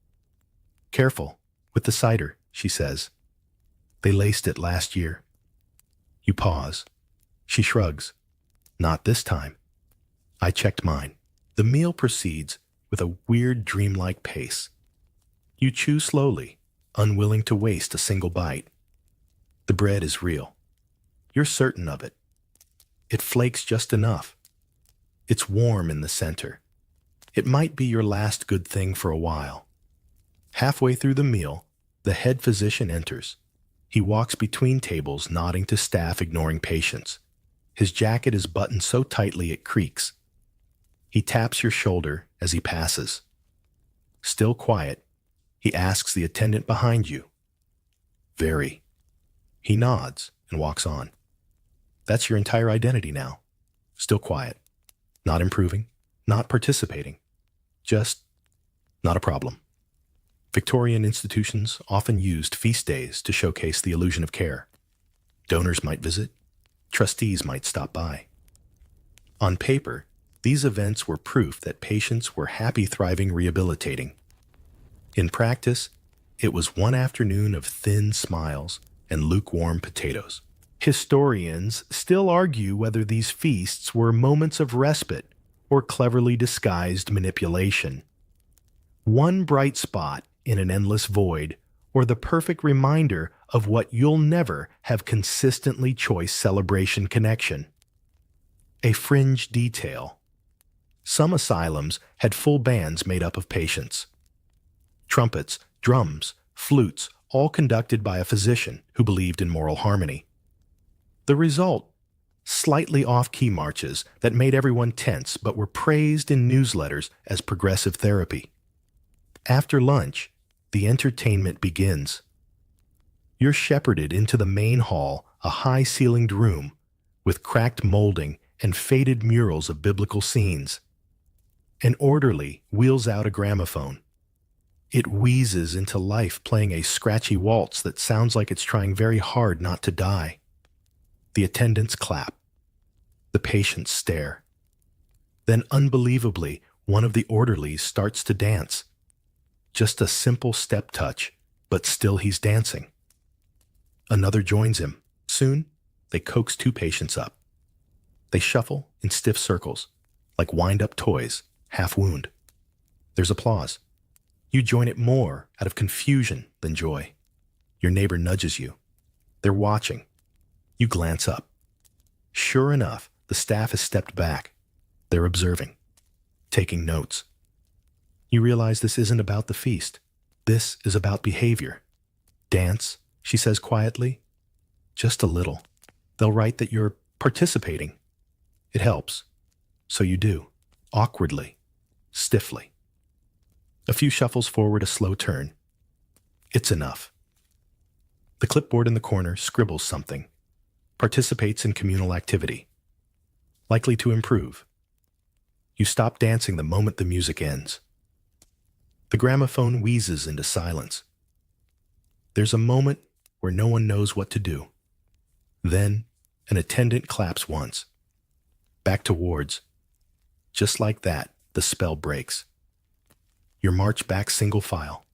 Careful with the cider, she says. They laced it last year. You pause. She shrugs. Not this time. I checked mine. The meal proceeds with a weird dreamlike pace. You chew slowly, unwilling to waste a single bite. The bread is real. You're certain of it. It flakes just enough. It's warm in the center. It might be your last good thing for a while. Halfway through the meal, the head physician enters. He walks between tables, nodding to staff, ignoring patients. His jacket is buttoned so tightly it creaks. He taps your shoulder as he passes. Still quiet, he asks the attendant behind you. Very. He nods and walks on. That's your entire identity now. Still quiet. Not improving. Not participating. Just not a problem. Victorian institutions often used feast days to showcase the illusion of care. Donors might visit. Trustees might stop by. On paper, these events were proof that patients were happy, thriving, rehabilitating. In practice, it was one afternoon of thin smiles and lukewarm potatoes. Historians still argue whether these feasts were moments of respite or cleverly disguised manipulation. One bright spot in an endless void, or the perfect reminder of what you'll never have consistently choice celebration connection. A fringe detail. Some asylums had full bands made up of patients. Trumpets, drums, flutes, all conducted by a physician who believed in moral harmony. The result? Slightly off-key marches that made everyone tense but were praised in newsletters as progressive therapy. After lunch, the entertainment begins. You're shepherded into the main hall, a high-ceilinged room with cracked molding and faded murals of biblical scenes. An orderly wheels out a gramophone. It wheezes into life, playing a scratchy waltz that sounds like it's trying very hard not to die. The attendants clap. The patients stare. Then, unbelievably, one of the orderlies starts to dance. Just a simple step touch, but still he's dancing. Another joins him. Soon, they coax two patients up. They shuffle in stiff circles, like wind-up toys, half-wound. There's applause. You join it more out of confusion than joy. Your neighbor nudges you. They're watching. You glance up. Sure enough, the staff has stepped back. They're observing, taking notes. You realize this isn't about the feast. This is about behavior. Dance, she says quietly. Just a little. They'll write that you're participating. It helps. So you do. Awkwardly. Stiffly. A few shuffles forward, a slow turn. It's enough. The clipboard in the corner scribbles something. Participates in communal activity. Likely to improve. You stop dancing the moment the music ends. The gramophone wheezes into silence. There's a moment where no one knows what to do. Then, an attendant claps once. Back to wards. Just like that, the spell breaks. You're marched back single file.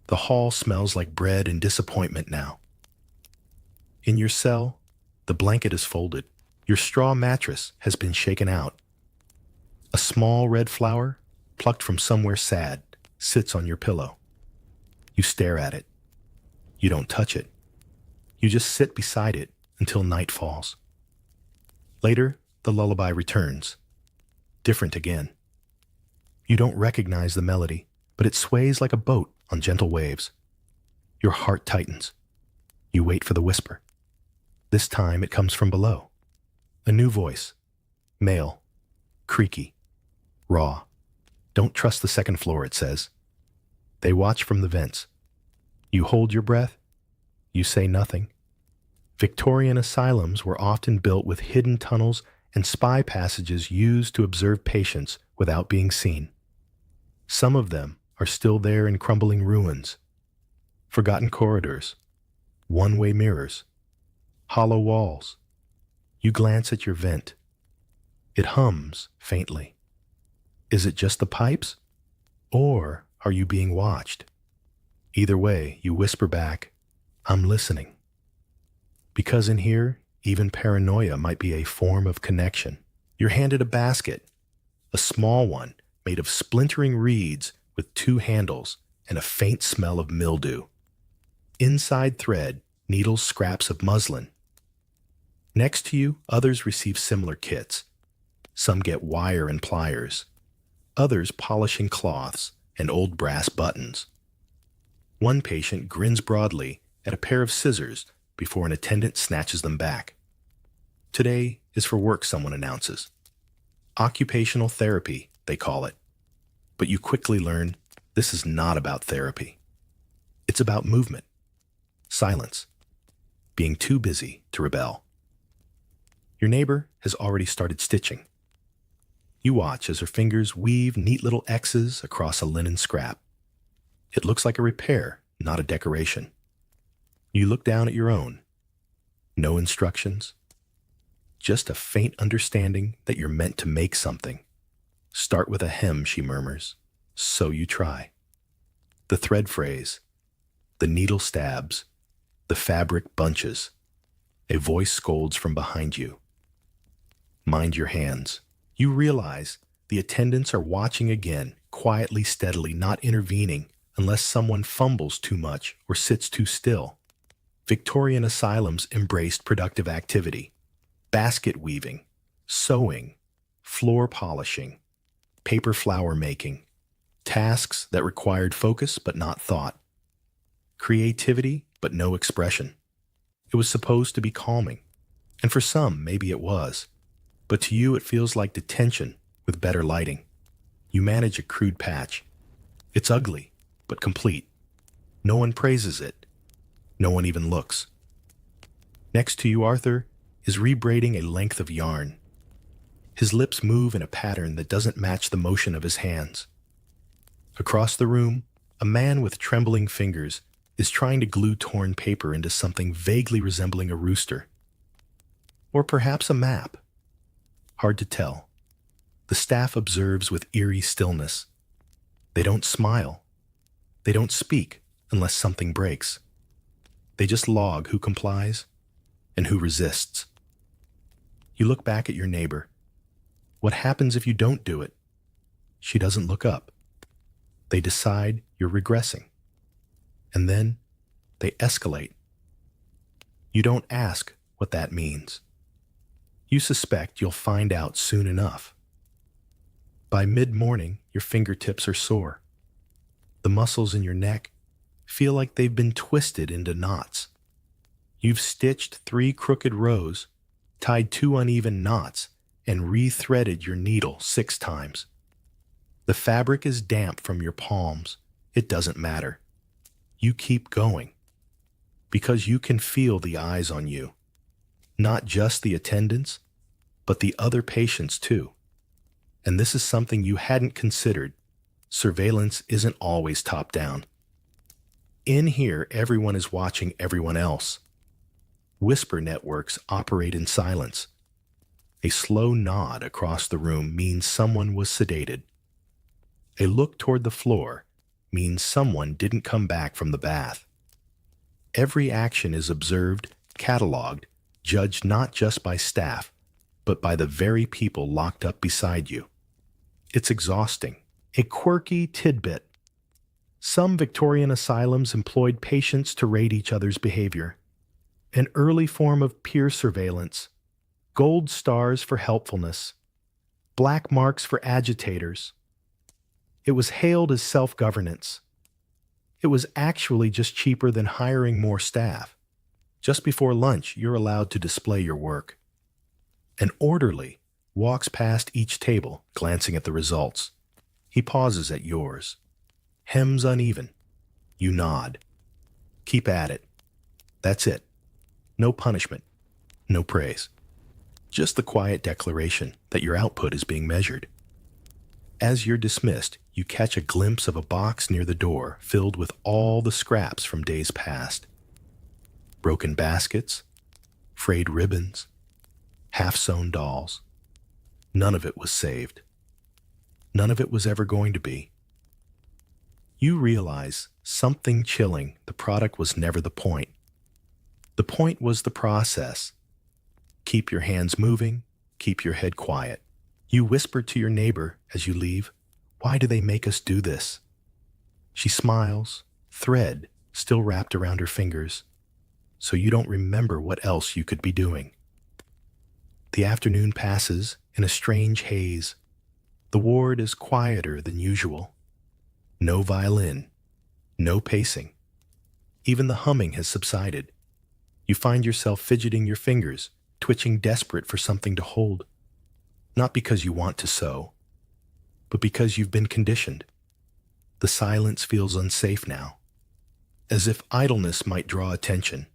The hall smells like bread and disappointment now. In your cell, the blanket is folded. Your straw mattress has been shaken out. A small red flower, plucked from somewhere sad, sits on your pillow. You stare at it. You don't touch it. You just sit beside it until night falls. Later, the lullaby returns. Different again. You don't recognize the melody, but it sways like a boat on gentle waves. Your heart tightens. You wait for the whisper. This time it comes from below. A new voice. Male. Creaky. Raw. Don't trust the second floor, it says. They watch from the vents. You hold your breath. You say nothing. Victorian asylums were often built with hidden tunnels and spy passages used to observe patients without being seen. Some of them are still there in crumbling ruins. Forgotten corridors. One-way mirrors. Hollow walls. You glance at your vent. It hums faintly. Is it just the pipes? Or are you being watched? Either way, you whisper back, I'm listening. Because in here, even paranoia might be a form of connection. You're handed a basket, a small one made of splintering reeds with 2 handles and a faint smell of mildew. Inside thread, needles, scraps of muslin. Next to you, others receive similar kits. Some get wire and pliers. Others polishing cloths and old brass buttons. One patient grins broadly at a pair of scissors before an attendant snatches them back. Today is for work, someone announces. Occupational therapy, they call it. But you quickly learn this is not about therapy. It's about movement, silence, being too busy to rebel. Your neighbor has already started stitching. You watch as her fingers weave neat little X's across a linen scrap. It looks like a repair, not a decoration. You look down at your own. No instructions. Just a faint understanding that you're meant to make something. Start with a hem, she murmurs. So you try. The thread frays. The needle stabs. The fabric bunches. A voice scolds from behind you. Mind your hands. You realize the attendants are watching again, quietly, steadily, not intervening unless someone fumbles too much or sits too still. Victorian asylums embraced productive activity. Basket weaving, sewing, floor polishing, paper flower making. Tasks that required focus but not thought. Creativity but no expression. It was supposed to be calming. And for some, maybe it was. But to you, it feels like detention with better lighting. You manage a crude patch. It's ugly, but complete. No one praises it. No one even looks. Next to you, Arthur is rebraiding a length of yarn. His lips move in a pattern that doesn't match the motion of his hands. Across the room, a man with trembling fingers is trying to glue torn paper into something vaguely resembling a rooster. Or perhaps a map. Hard to tell. The staff observes with eerie stillness. They don't smile. They don't speak unless something breaks. They just log who complies and who resists. You look back at your neighbor. What happens if you don't do it? She doesn't look up. They decide you're regressing. And then they escalate. You don't ask what that means. You suspect you'll find out soon enough. By mid-morning, your fingertips are sore. The muscles in your neck feel like they've been twisted into knots. You've stitched 3 crooked rows, tied 2 uneven knots, and rethreaded your needle 6 times. The fabric is damp from your palms. It doesn't matter. You keep going. Because you can feel the eyes on you. Not just the attendants, but the other patients too. And this is something you hadn't considered. Surveillance isn't always top-down. In here, everyone is watching everyone else. Whisper networks operate in silence. A slow nod across the room means someone was sedated. A look toward the floor means someone didn't come back from the bath. Every action is observed, cataloged, judged not just by staff, but by the very people locked up beside you. It's exhausting. A quirky tidbit. Some Victorian asylums employed patients to rate each other's behavior. An early form of peer surveillance. Gold stars for helpfulness. Black marks for agitators. It was hailed as self-governance. It was actually just cheaper than hiring more staff. Just before lunch, you're allowed to display your work. An orderly walks past each table, glancing at the results. He pauses at yours. Hems uneven. You nod. Keep at it. That's it. No punishment. No praise. Just the quiet declaration that your output is being measured. As you're dismissed, you catch a glimpse of a box near the door filled with all the scraps from days past. Broken baskets, frayed ribbons, half-sewn dolls. None of it was saved. None of it was ever going to be. You realize something chilling. The product was never the point. The point was the process. Keep your hands moving, keep your head quiet. You whisper to your neighbor as you leave, "Why do they make us do this?" She smiles, thread still wrapped around her fingers, so you don't remember what else you could be doing. The afternoon passes in a strange haze. The ward is quieter than usual. No violin, no pacing. Even the humming has subsided. You find yourself fidgeting your fingers, twitching desperate for something to hold. Not because you want to sew, but because you've been conditioned. The silence feels unsafe now, as if idleness might draw attention,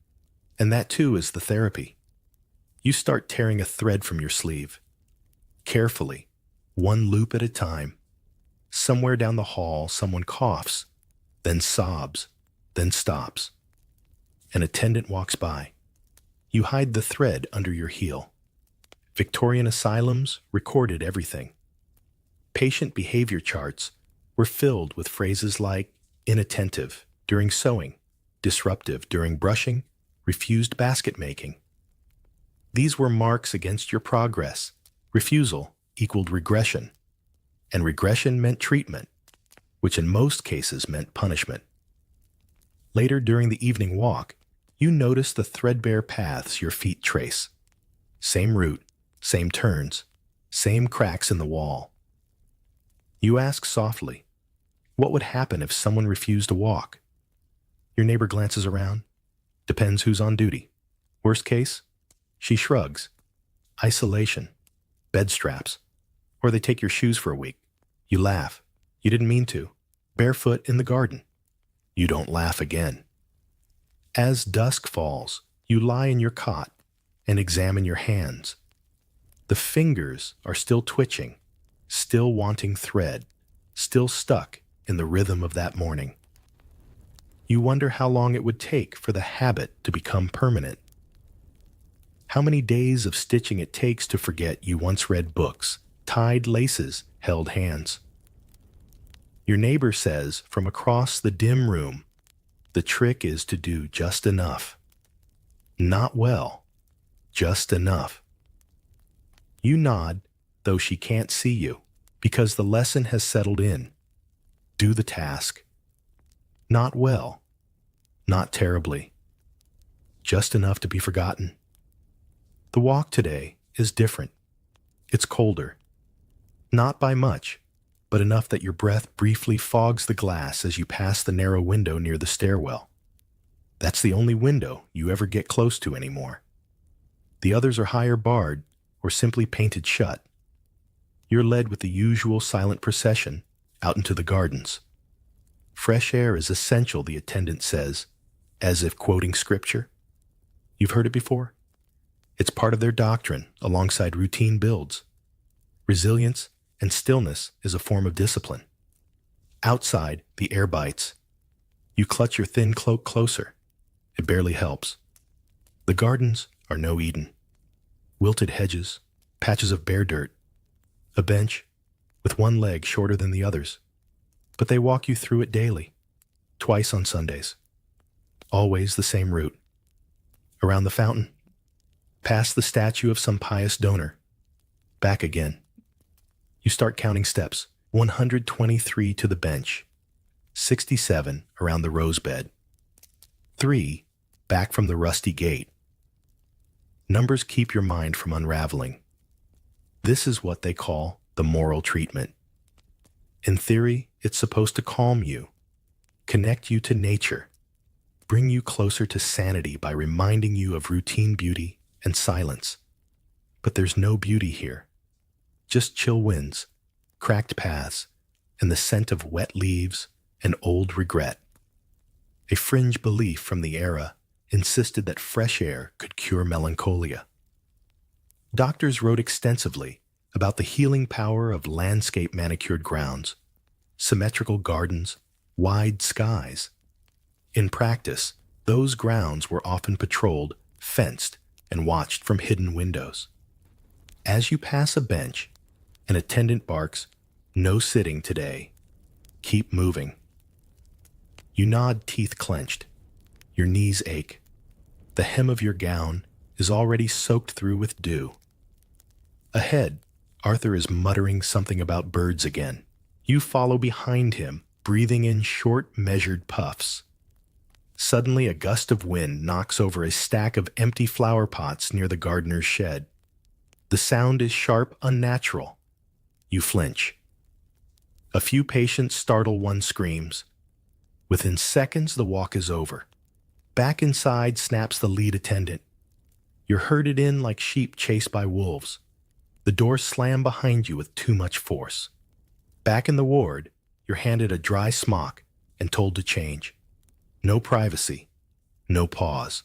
and that too is the therapy. You start tearing a thread from your sleeve. Carefully, one loop at a time. Somewhere down the hall, someone coughs, then sobs, then stops. An attendant walks by. You hide the thread under your heel. Victorian asylums recorded everything. Patient behavior charts were filled with phrases like inattentive during sewing, disruptive during brushing, refused basket making. These were marks against your progress. Refusal equaled regression, and regression meant treatment, which in most cases meant punishment. Later during the evening walk, you notice the threadbare paths your feet trace. Same route, same turns, same cracks in the wall. You ask softly, what would happen if someone refused to walk? Your neighbor glances around. Depends who's on duty. Worst case, she shrugs. Isolation, bed straps, or they take your shoes for a week. You laugh. You didn't mean to. Barefoot in the garden. You don't laugh again. As dusk falls, you lie in your cot and examine your hands. The fingers are still twitching, still wanting thread, still stuck in the rhythm of that morning. You wonder how long it would take for the habit to become permanent. How many days of stitching it takes to forget you once read books, tied laces, held hands. Your neighbor says from across the dim room, the trick is to do just enough. Not well, just enough. You nod, though she can't see you, because the lesson has settled in. Do the task. Not well, not terribly. Just enough to be forgotten. The walk today is different. It's colder. Not by much, but enough that your breath briefly fogs the glass as you pass the narrow window near the stairwell. That's the only window you ever get close to anymore. The others are higher barred or simply painted shut. You're led with the usual silent procession out into the gardens. Fresh air is essential, the attendant says, as if quoting scripture. You've heard it before? It's part of their doctrine alongside routine builds. Resilience and stillness is a form of discipline. Outside, the air bites. You clutch your thin cloak closer. It barely helps. The gardens are no Eden. Wilted hedges, patches of bare dirt, a bench with one leg shorter than the others. But they walk you through it daily, twice on Sundays. Always the same route. Around the fountain, past the statue of some pious donor, back again. You start counting steps, 123 to the bench, 67 around the rose bed, 3 back from the rusty gate. Numbers keep your mind from unraveling. This is what they call the moral treatment. In theory, it's supposed to calm you, connect you to nature, bring you closer to sanity by reminding you of routine beauty and silence. But there's no beauty here. Just chill winds, cracked paths, and the scent of wet leaves and old regret. A fringe belief from the era insisted that fresh air could cure melancholia. Doctors wrote extensively about the healing power of landscape manicured grounds, symmetrical gardens, wide skies. In practice, those grounds were often patrolled, fenced, and watched from hidden windows. As you pass a bench, an attendant barks, "No sitting today. Keep moving." You nod, teeth clenched. Your knees ache. The hem of your gown is already soaked through with dew. Ahead, Arthur is muttering something about birds again. You follow behind him, breathing in short, measured puffs. Suddenly, a gust of wind knocks over a stack of empty flower pots near the gardener's shed. The sound is sharp, unnatural. You flinch. A few patients startle, one screams. Within seconds, the walk is over. Back inside snaps the lead attendant. You're herded in like sheep chased by wolves. The doors slam behind you with too much force. Back in the ward, you're handed a dry smock and told to change. No privacy, no pause,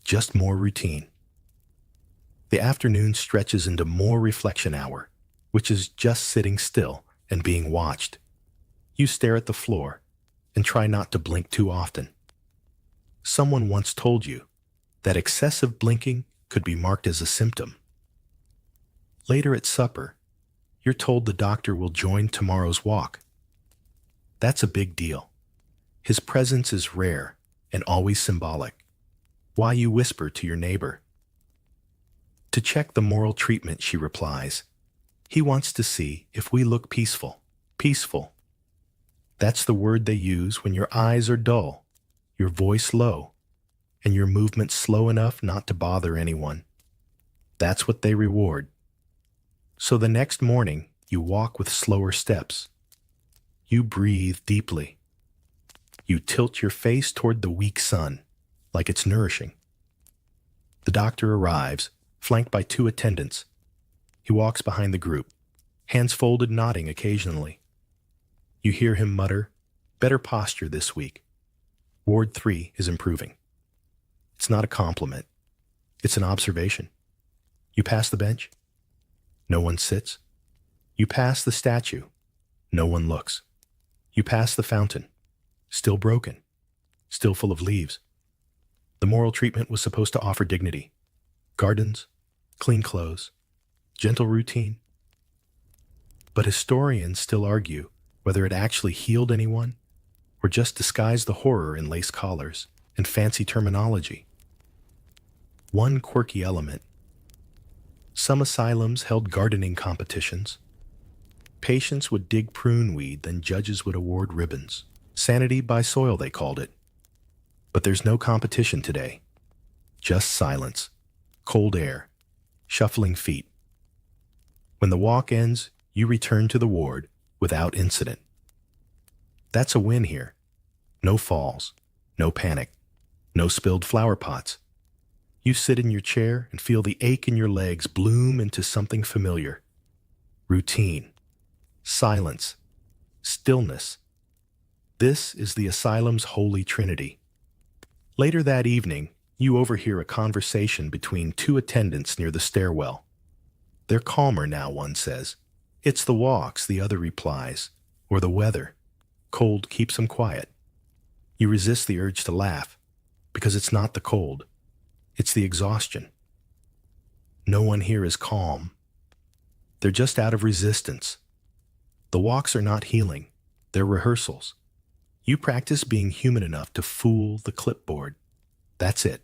just more routine. The afternoon stretches into more reflection hour, which is just sitting still and being watched. You stare at the floor and try not to blink too often. Someone once told you that excessive blinking could be marked as a symptom. Later at supper, you're told the doctor will join tomorrow's walk. That's a big deal. His presence is rare and always symbolic. Why, you whisper to your neighbor. To check the moral treatment, she replies. He wants to see if we look peaceful. Peaceful. That's the word they use when your eyes are dull, your voice low, and your movement slow enough not to bother anyone. That's what they reward. So the next morning, you walk with slower steps. You breathe deeply. You tilt your face toward the weak sun, like it's nourishing. The doctor arrives, flanked by 2 attendants. He walks behind the group, hands folded, nodding occasionally. You hear him mutter, "Better posture this week. Ward 3 is improving." It's not a compliment. It's an observation. You pass the bench. No one sits. You pass the statue. No one looks. You pass the fountain. Still broken. Still full of leaves. The moral treatment was supposed to offer dignity. Gardens, clean clothes, gentle routine. But historians still argue whether it actually healed anyone or just disguised the horror in lace collars and fancy terminology. One quirky element. Some asylums held gardening competitions. Patients would dig prune weed, then judges would award ribbons. Sanity by soil, they called it. But there's no competition today. Just silence, cold air, shuffling feet. When the walk ends, you return to the ward without incident. That's a win here. No falls, no panic, no spilled flower pots. You sit in your chair and feel the ache in your legs bloom into something familiar. Routine, silence, stillness. This is the asylum's holy trinity. Later that evening, you overhear a conversation between 2 attendants near the stairwell. They're calmer now, one says. It's the walks, the other replies, or the weather. Cold keeps them quiet. You resist the urge to laugh, because it's not the cold. It's the exhaustion. No one here is calm. They're just out of resistance. The walks are not healing. They're rehearsals. You practice being human enough to fool the clipboard. That's it.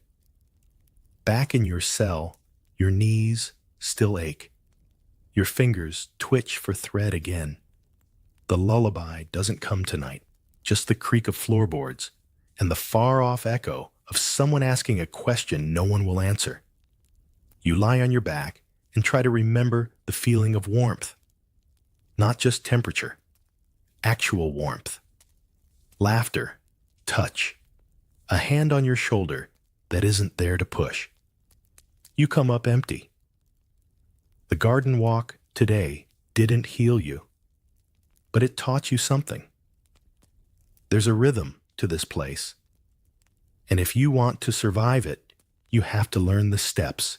Back in your cell, your knees still ache. Your fingers twitch for thread again. The lullaby doesn't come tonight, just the creak of floorboards and the far-off echo of someone asking a question no one will answer. You lie on your back and try to remember the feeling of warmth. Not just temperature, actual warmth. Laughter, touch, a hand on your shoulder that isn't there to push. You come up empty. The garden walk today didn't heal you, but it taught you something. There's a rhythm to this place, and if you want to survive it, you have to learn the steps,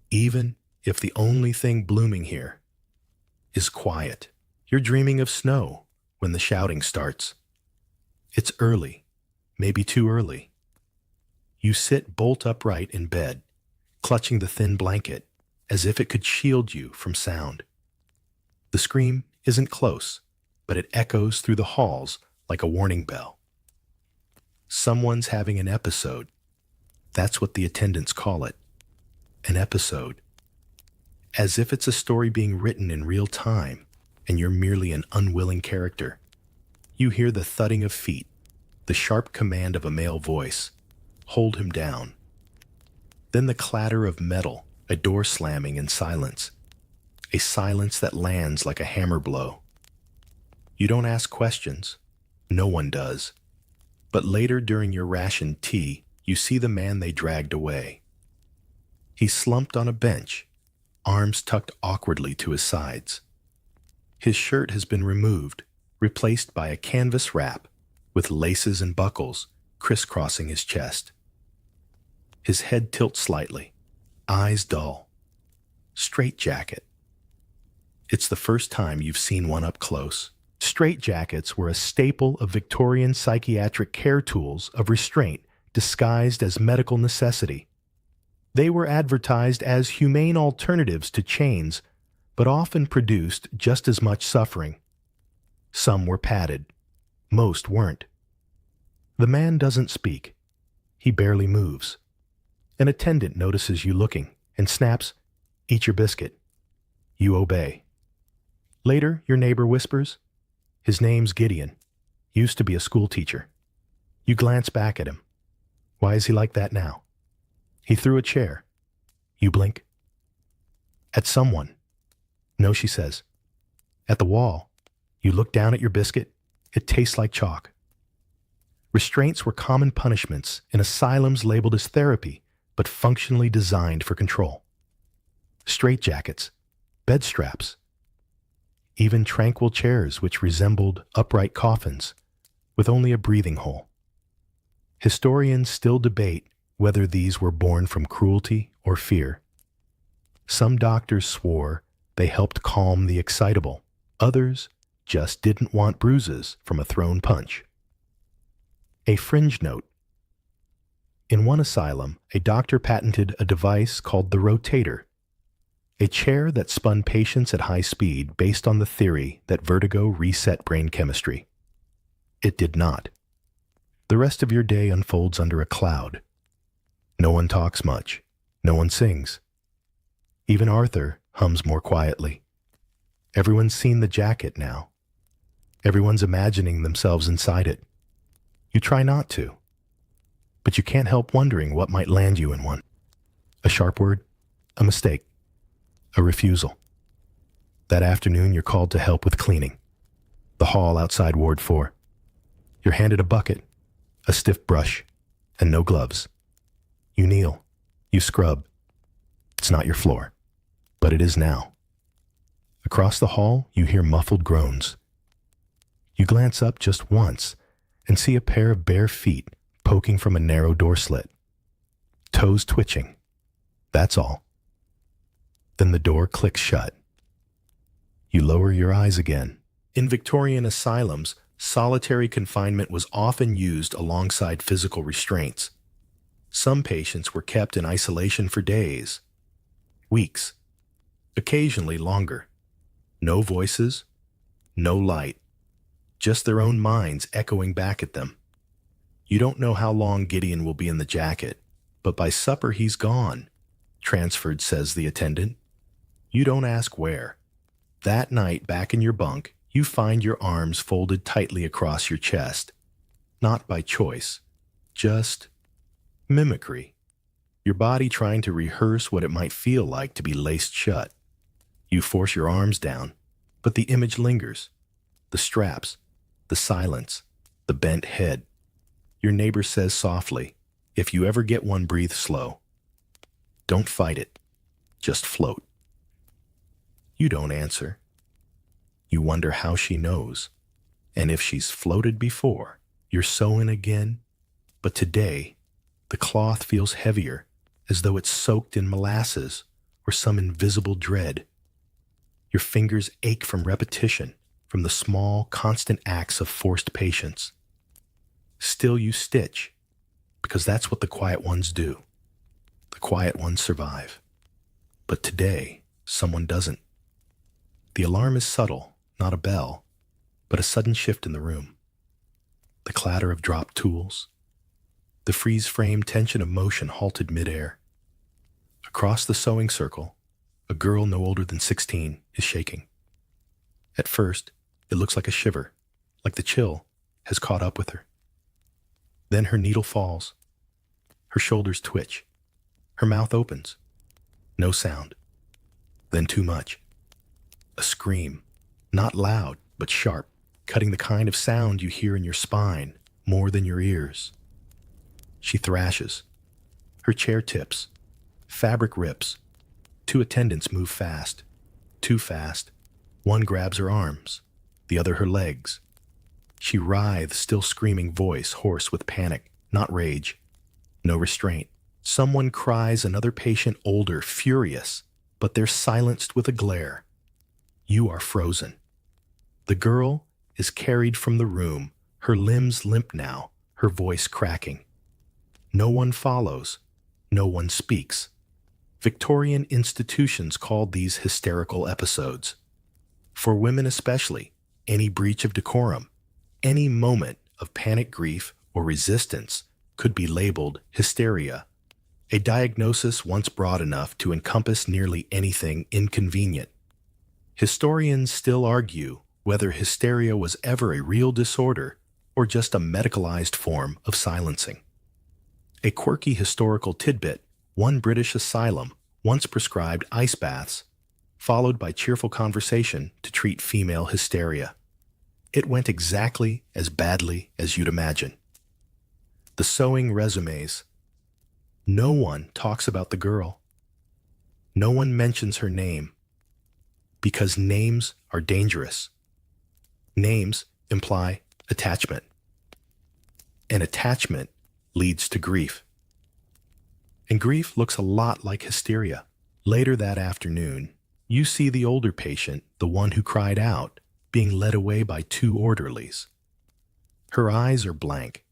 even if the only thing blooming here is quiet. You're dreaming of snow when the shouting starts. It's early, maybe too early. You sit bolt upright in bed, clutching the thin blanket as if it could shield you from sound. The scream isn't close, but it echoes through the halls like a warning bell. Someone's having an episode. That's what the attendants call it. An episode. As if it's a story being written in real time, and you're merely an unwilling character. You hear the thudding of feet, the sharp command of a male voice. Hold him down. Then the clatter of metal, a door slamming in silence. A silence that lands like a hammer blow. You don't ask questions. No one does. But later during your rationed tea, you see the man they dragged away. He's slumped on a bench, arms tucked awkwardly to his sides. His shirt has been removed, replaced by a canvas wrap with laces and buckles crisscrossing his chest. His head tilts slightly, eyes dull. Straitjacket. It's the first time you've seen one up close. Straitjackets were a staple of Victorian psychiatric care tools of restraint disguised as medical necessity. They were advertised as humane alternatives to chains, but often produced just as much suffering. Some were padded. Most weren't. The man doesn't speak. He barely moves. An attendant notices you looking and snaps, "Eat your biscuit." You obey. Later, your neighbor whispers, "His name's Gideon. Used to be a school teacher." You glance back at him. Why is he like that now? He threw a chair. You blink. At someone. No, she says. At the wall. You look down at your biscuit. It tastes like chalk. Restraints were common punishments in asylums labeled as therapy, but functionally designed for control. Straitjackets, bed straps, even tranquil chairs which resembled upright coffins with only a breathing hole. Historians still debate whether these were born from cruelty or fear. Some doctors swore they helped calm the excitable. Others just didn't want bruises from a thrown punch. A fringe note. In one asylum, a doctor patented a device called the rotator, a chair that spun patients at high speed based on the theory that vertigo reset brain chemistry. It did not. The rest of your day unfolds under a cloud. No one talks much. No one sings. Even Arthur hums more quietly. Everyone's seen the jacket now. Everyone's imagining themselves inside it. You try not to, but you can't help wondering what might land you in one. A sharp word, a mistake, a refusal. That afternoon, you're called to help with cleaning. The hall outside Ward 4. You're handed a bucket, a stiff brush, and no gloves. You kneel. You scrub. It's not your floor, but it is now. Across the hall, you hear muffled groans. You glance up just once and see a pair of bare feet poking from a narrow door slit. Toes twitching. That's all. Then the door clicks shut. You lower your eyes again. In Victorian asylums, solitary confinement was often used alongside physical restraints. Some patients were kept in isolation for days, weeks, occasionally longer. No voices, no light, just their own minds echoing back at them. You don't know how long Gideon will be in the jacket, but by supper he's gone, transferred, says the attendant. You don't ask where. That night, back in your bunk, you find your arms folded tightly across your chest. Not by choice, just mimicry. Your body trying to rehearse what it might feel like to be laced shut. You force your arms down, but the image lingers. The straps, the silence, the bent head. Your neighbor says softly, "If you ever get one, breathe slow. Don't fight it. Just float." You don't answer. You wonder how she knows. And if she's floated before, you're sewing again. But today, the cloth feels heavier, as though it's soaked in molasses or some invisible dread. Your fingers ache from repetition, from the small, constant acts of forced patience. Still you stitch, because that's what the quiet ones do. The quiet ones survive. But today, someone doesn't. The alarm is subtle, not a bell, but a sudden shift in the room. The clatter of dropped tools. The freeze-frame tension of motion halted midair. Across the sewing circle, a girl no older than 16 is shaking. At first, it looks like a shiver, like the chill has caught up with her. Then her needle falls. Her shoulders twitch. Her mouth opens. No sound. Then too much. A scream, not loud, but sharp, cutting the kind of sound you hear in your spine more than your ears. She thrashes. Her chair tips. Fabric rips. Two attendants move fast. Too fast. One grabs her arms, the other her legs. She writhes, still screaming, voice hoarse with panic, not rage. No restraint. Someone cries, another patient, older, furious, but they're silenced with a glare. You are frozen. The girl is carried from the room, her limbs limp now, her voice cracking. No one follows. No one speaks. Victorian institutions called these hysterical episodes. For women especially, any breach of decorum, any moment of panic grief or resistance could be labeled hysteria, a diagnosis once broad enough to encompass nearly anything inconvenient. Historians still argue whether hysteria was ever a real disorder or just a medicalized form of silencing. A quirky historical tidbit: one British asylum once prescribed ice baths, followed by cheerful conversation to treat female hysteria. It went exactly as badly as you'd imagine. The sewing resumes. No one talks about the girl. No one mentions her name. Because names are dangerous. Names imply attachment. And attachment leads to grief. And grief looks a lot like hysteria. Later that afternoon, you see the older patient, the one who cried out, being led away by two orderlies. Her eyes are blank,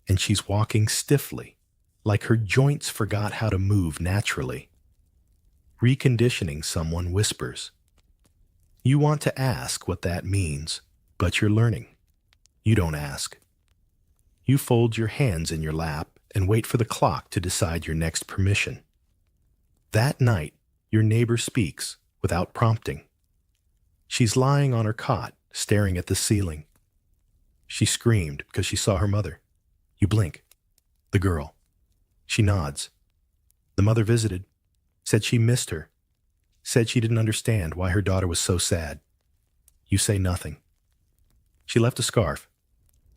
and she's walking stiffly, like her joints forgot how to move naturally. Reconditioning, someone whispers. You want to ask what that means, but you're learning. You don't ask. You fold your hands in your lap and wait for the clock to decide your next permission. That night, your neighbor speaks without prompting. She's lying on her cot, staring at the ceiling. She screamed because she saw her mother. You blink. The girl. She nods. The mother visited, said she missed her, said she didn't understand why her daughter was so sad. You say nothing. She left a scarf,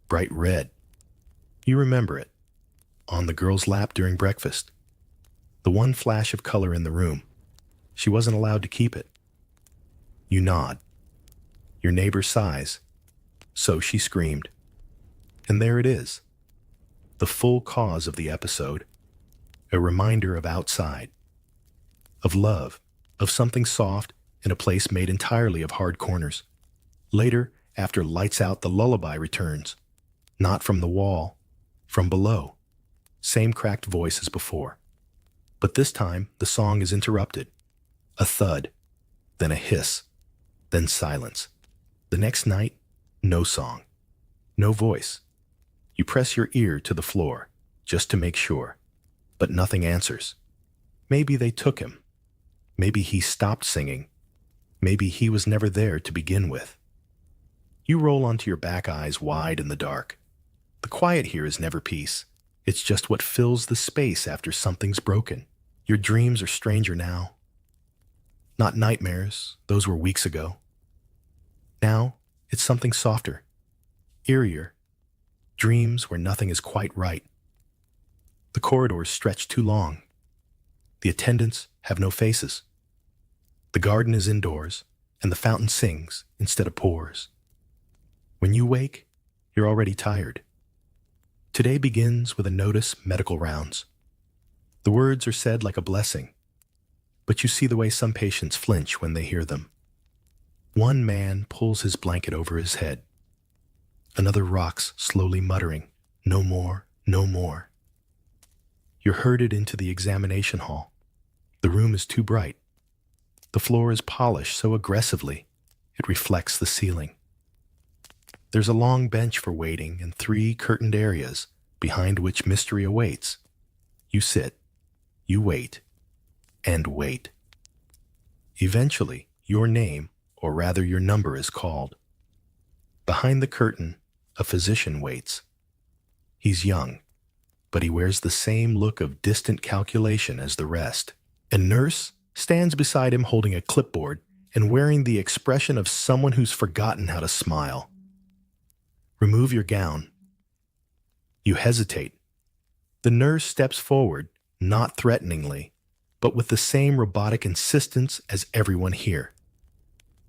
bright red. You remember it. On the girl's lap during breakfast. The one flash of color in the room. She wasn't allowed to keep it. You nod. Your neighbor sighs. So she screamed. And there it is. The full cause of the episode. A reminder of outside. Of love. Of something soft in a place made entirely of hard corners. Later, after lights out, the lullaby returns. Not from the wall. From below. Same cracked voice as before. But this time, the song is interrupted. A thud. Then a hiss. Then silence. The next night, no song. No voice. You press your ear to the floor, just to make sure. But nothing answers. Maybe they took him. Maybe he stopped singing. Maybe he was never there to begin with. You roll onto your back, eyes wide in the dark. The quiet here is never peace. It's just what fills the space after something's broken. Your dreams are stranger now. Not nightmares, those were weeks ago. Now, it's something softer. eerier, dreams where nothing is quite right. The corridors stretch too long. The attendants have no faces. The garden is indoors, and the fountain sings instead of pours. When you wake, you're already tired. Today begins with a notice medical rounds. The words are said like a blessing, but you see the way some patients flinch when they hear them. One man pulls his blanket over his head. Another rocks, slowly muttering, "No more, no more." You're herded into the examination hall. The room is too bright. The floor is polished so aggressively, it reflects the ceiling. There's a long bench for waiting and 3 curtained areas behind which mystery awaits. You sit, you wait, and wait. Eventually, your name, or rather your number, is called. Behind the curtain, a physician waits. He's young, but he wears the same look of distant calculation as the rest. A nurse stands beside him holding a clipboard and wearing the expression of someone who's forgotten how to smile. Remove your gown. You hesitate. The nurse steps forward, not threateningly, but with the same robotic insistence as everyone here.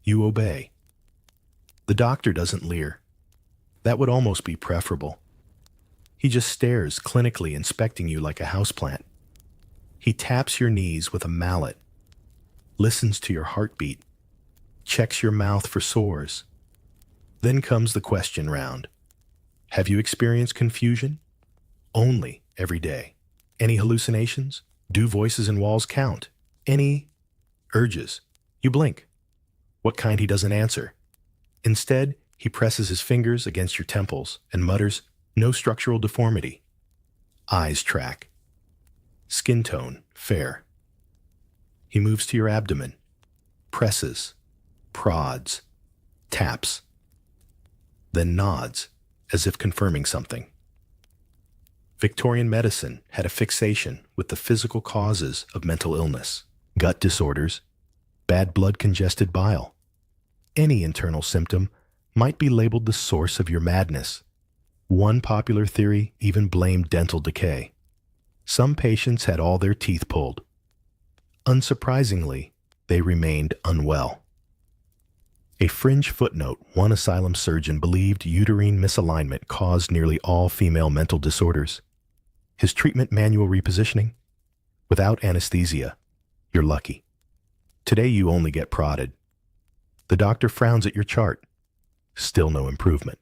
You obey. The doctor doesn't leer. That would almost be preferable. He just stares clinically, inspecting you like a houseplant. He taps your knees with a mallet, listens to your heartbeat, checks your mouth for sores. Then comes the question round. Have you experienced confusion? Only every day. Any hallucinations? Do voices in walls count? Any urges? You blink. What kind? He doesn't answer. Instead, he presses his fingers against your temples and mutters, "No structural deformity." Eyes track. Skin tone, fair. He moves to your abdomen, presses, prods, taps, then nods, as if confirming something. Victorian medicine had a fixation with the physical causes of mental illness, gut disorders, bad blood congested bile. Any internal symptom might be labeled the source of your madness. One popular theory even blamed dental decay. Some patients had all their teeth pulled. Unsurprisingly, they remained unwell. A fringe footnote: one asylum surgeon believed uterine misalignment caused nearly all female mental disorders. His treatment: manual repositioning. Without anesthesia, you're lucky. Today you only get prodded. The doctor frowns at your chart. Still no improvement.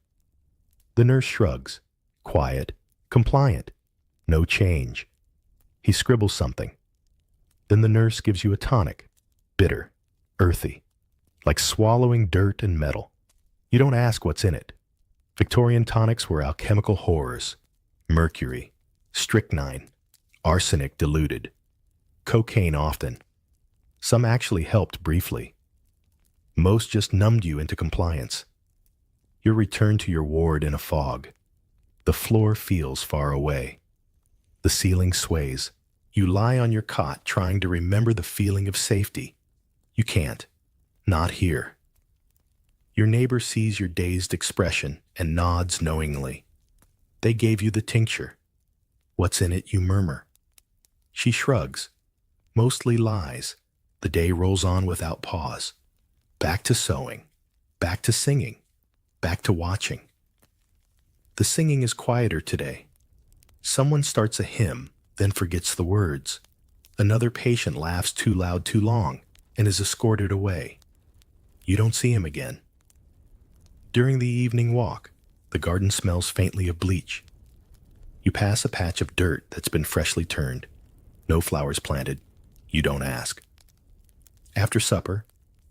The nurse shrugs. Quiet, compliant, no change. He scribbles something. Then the nurse gives you a tonic, bitter, earthy, like swallowing dirt and metal. You don't ask what's in it. Victorian tonics were alchemical horrors: mercury, strychnine, arsenic diluted, cocaine often. Some actually helped briefly. Most just numbed you into compliance. You're returned to your ward in a fog. The floor feels far away. The ceiling sways. You lie on your cot trying to remember the feeling of safety. You can't. Not here. Your neighbor sees your dazed expression and nods knowingly. They gave you the tincture. What's in it, you murmur. She shrugs. Mostly lies. The day rolls on without pause. Back to sewing. Back to singing. Back to watching. The singing is quieter today. Someone starts a hymn, then forgets the words. Another patient laughs too loud too long and is escorted away. You don't see him again. During the evening walk, the garden smells faintly of bleach. You pass a patch of dirt that's been freshly turned. No flowers planted. You don't ask. After supper,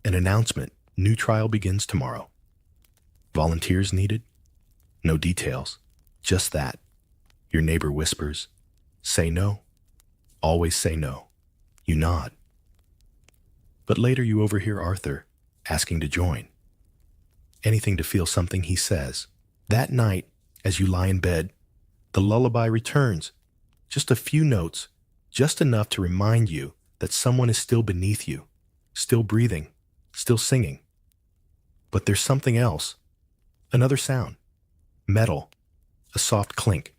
an announcement: new trial begins tomorrow. Volunteers needed? No details. Just that. Your neighbor whispers, "Say no." Always say no. You nod. But later you overhear Arthur asking to join. Anything to feel something he says. That night, as you lie in bed, the lullaby returns. Just a few notes, just enough to remind you that someone is still beneath you, still breathing, still singing. But there's something else. Another sound. Metal, a soft clink.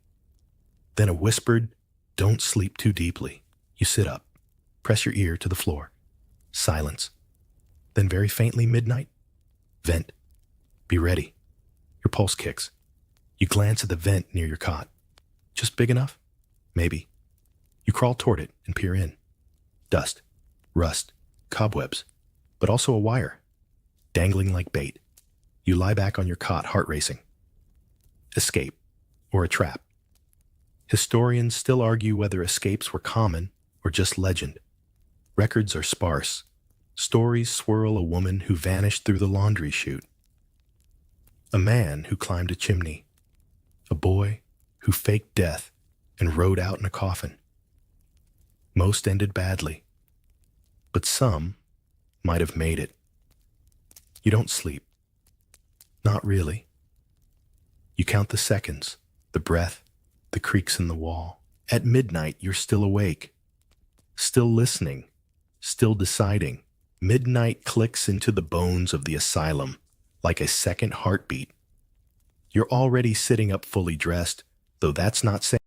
Then a whispered, "Don't sleep too deeply." You sit up, press your ear to the floor. Silence. Then very faintly midnight. Vent. Be ready. Your pulse kicks. You glance at the vent near your cot. Just big enough? Maybe. You crawl toward it and peer in. Dust, rust, cobwebs, but also a wire, dangling like bait. You lie back on your cot, heart racing. Escape, or a trap. Historians still argue whether escapes were common or just legend. Records are sparse. Stories swirl a woman who vanished through the laundry chute, a man who climbed a chimney, a boy who faked death and rode out in a coffin. Most ended badly, but some might have made it. You don't sleep. Not really. You count the seconds, the breath, the creaks in the wall. At midnight, you're still awake, still listening, still deciding. Midnight clicks into the bones of the asylum like a second heartbeat. You're already sitting up fully dressed, though that's not saying